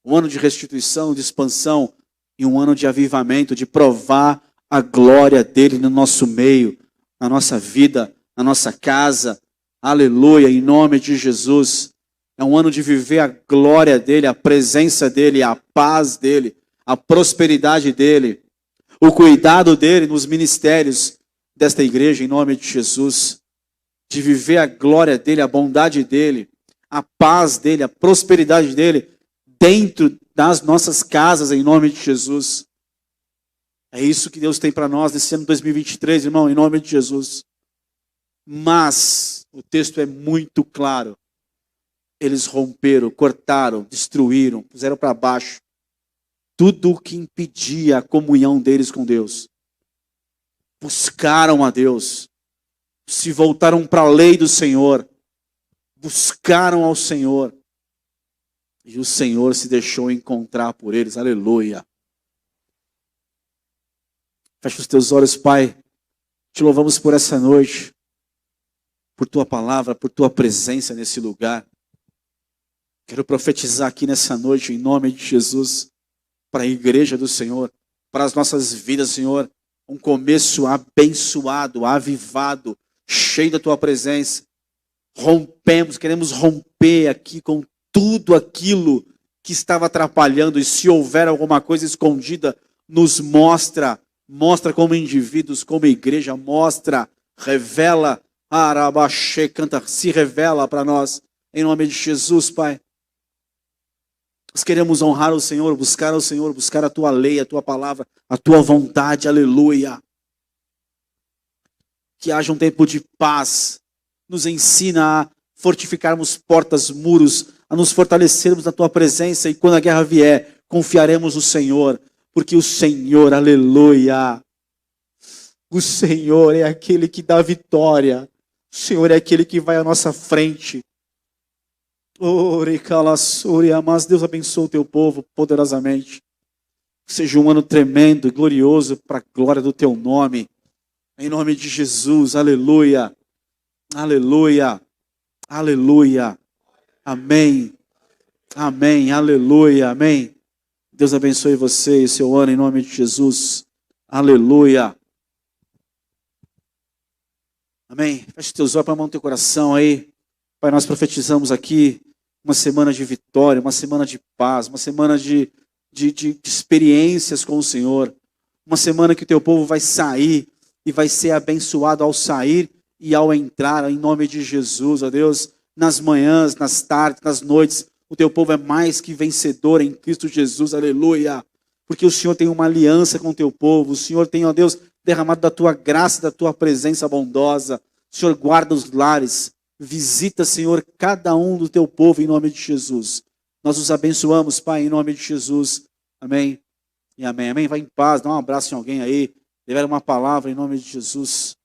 Um ano de restituição, de expansão, e um ano de avivamento, de provar a glória dele no nosso meio, na nossa vida, na nossa casa. Aleluia, em nome de Jesus. É um ano de viver a glória dele, a presença dele, a paz dele, a prosperidade dele, o cuidado dele nos ministérios desta igreja, em nome de Jesus. De viver a glória dele, a bondade dele, a paz dele, a prosperidade dele, dentro das nossas casas, em nome de Jesus. É isso que Deus tem para nós nesse ano 2023, irmão, em nome de Jesus. Mas o texto é muito claro. Eles romperam, cortaram, destruíram, puseram para baixo tudo o que impedia a comunhão deles com Deus. Buscaram a Deus, se voltaram para a lei do Senhor, buscaram ao Senhor, e o Senhor se deixou encontrar por eles. Aleluia. Fecha os teus olhos, Pai. Te louvamos por essa noite, por tua palavra, por tua presença nesse lugar. Quero profetizar aqui nessa noite, em nome de Jesus, para a igreja do Senhor, para as nossas vidas, Senhor, um começo abençoado, avivado, cheio da tua presença. Rompemos, queremos romper aqui com tudo aquilo que estava atrapalhando, e se houver alguma coisa escondida, nos mostra como indivíduos, como igreja, mostra, revela, Arabaxê, canta, se revela para nós, em nome de Jesus, Pai. Nós queremos honrar o Senhor, buscar a tua lei, a tua palavra, a tua vontade, aleluia. Que haja um tempo de paz, nos ensina a fortificarmos portas, muros, a nos fortalecermos na tua presença, e quando a guerra vier, confiaremos no Senhor, porque o Senhor, aleluia, o Senhor é aquele que dá vitória, o Senhor é aquele que vai à nossa frente. Mas Deus abençoe o teu povo poderosamente. Que seja um ano tremendo e glorioso para a glória do teu nome. Em nome de Jesus, aleluia, aleluia, aleluia, amém, amém, aleluia, amém. Deus abençoe você e seu ano em nome de Jesus, aleluia. Amém. Feche teus olhos, põe a mão no teu coração aí. Pai, nós profetizamos aqui uma semana de vitória, uma semana de paz, uma semana de experiências com o Senhor. Uma semana que o teu povo vai sair e vai ser abençoado ao sair e ao entrar, em nome de Jesus, ó Deus. Nas manhãs, nas tardes, nas noites, o teu povo é mais que vencedor em Cristo Jesus, aleluia. Porque o Senhor tem uma aliança com o teu povo, o Senhor tem, ó Deus, derramado da tua graça, da tua presença bondosa. O Senhor guarda os lares, visita, Senhor, cada um do teu povo em nome de Jesus. Nós os abençoamos, Pai, em nome de Jesus. Amém e amém. Amém. Vai em paz, dá um abraço em alguém aí, libera uma palavra em nome de Jesus.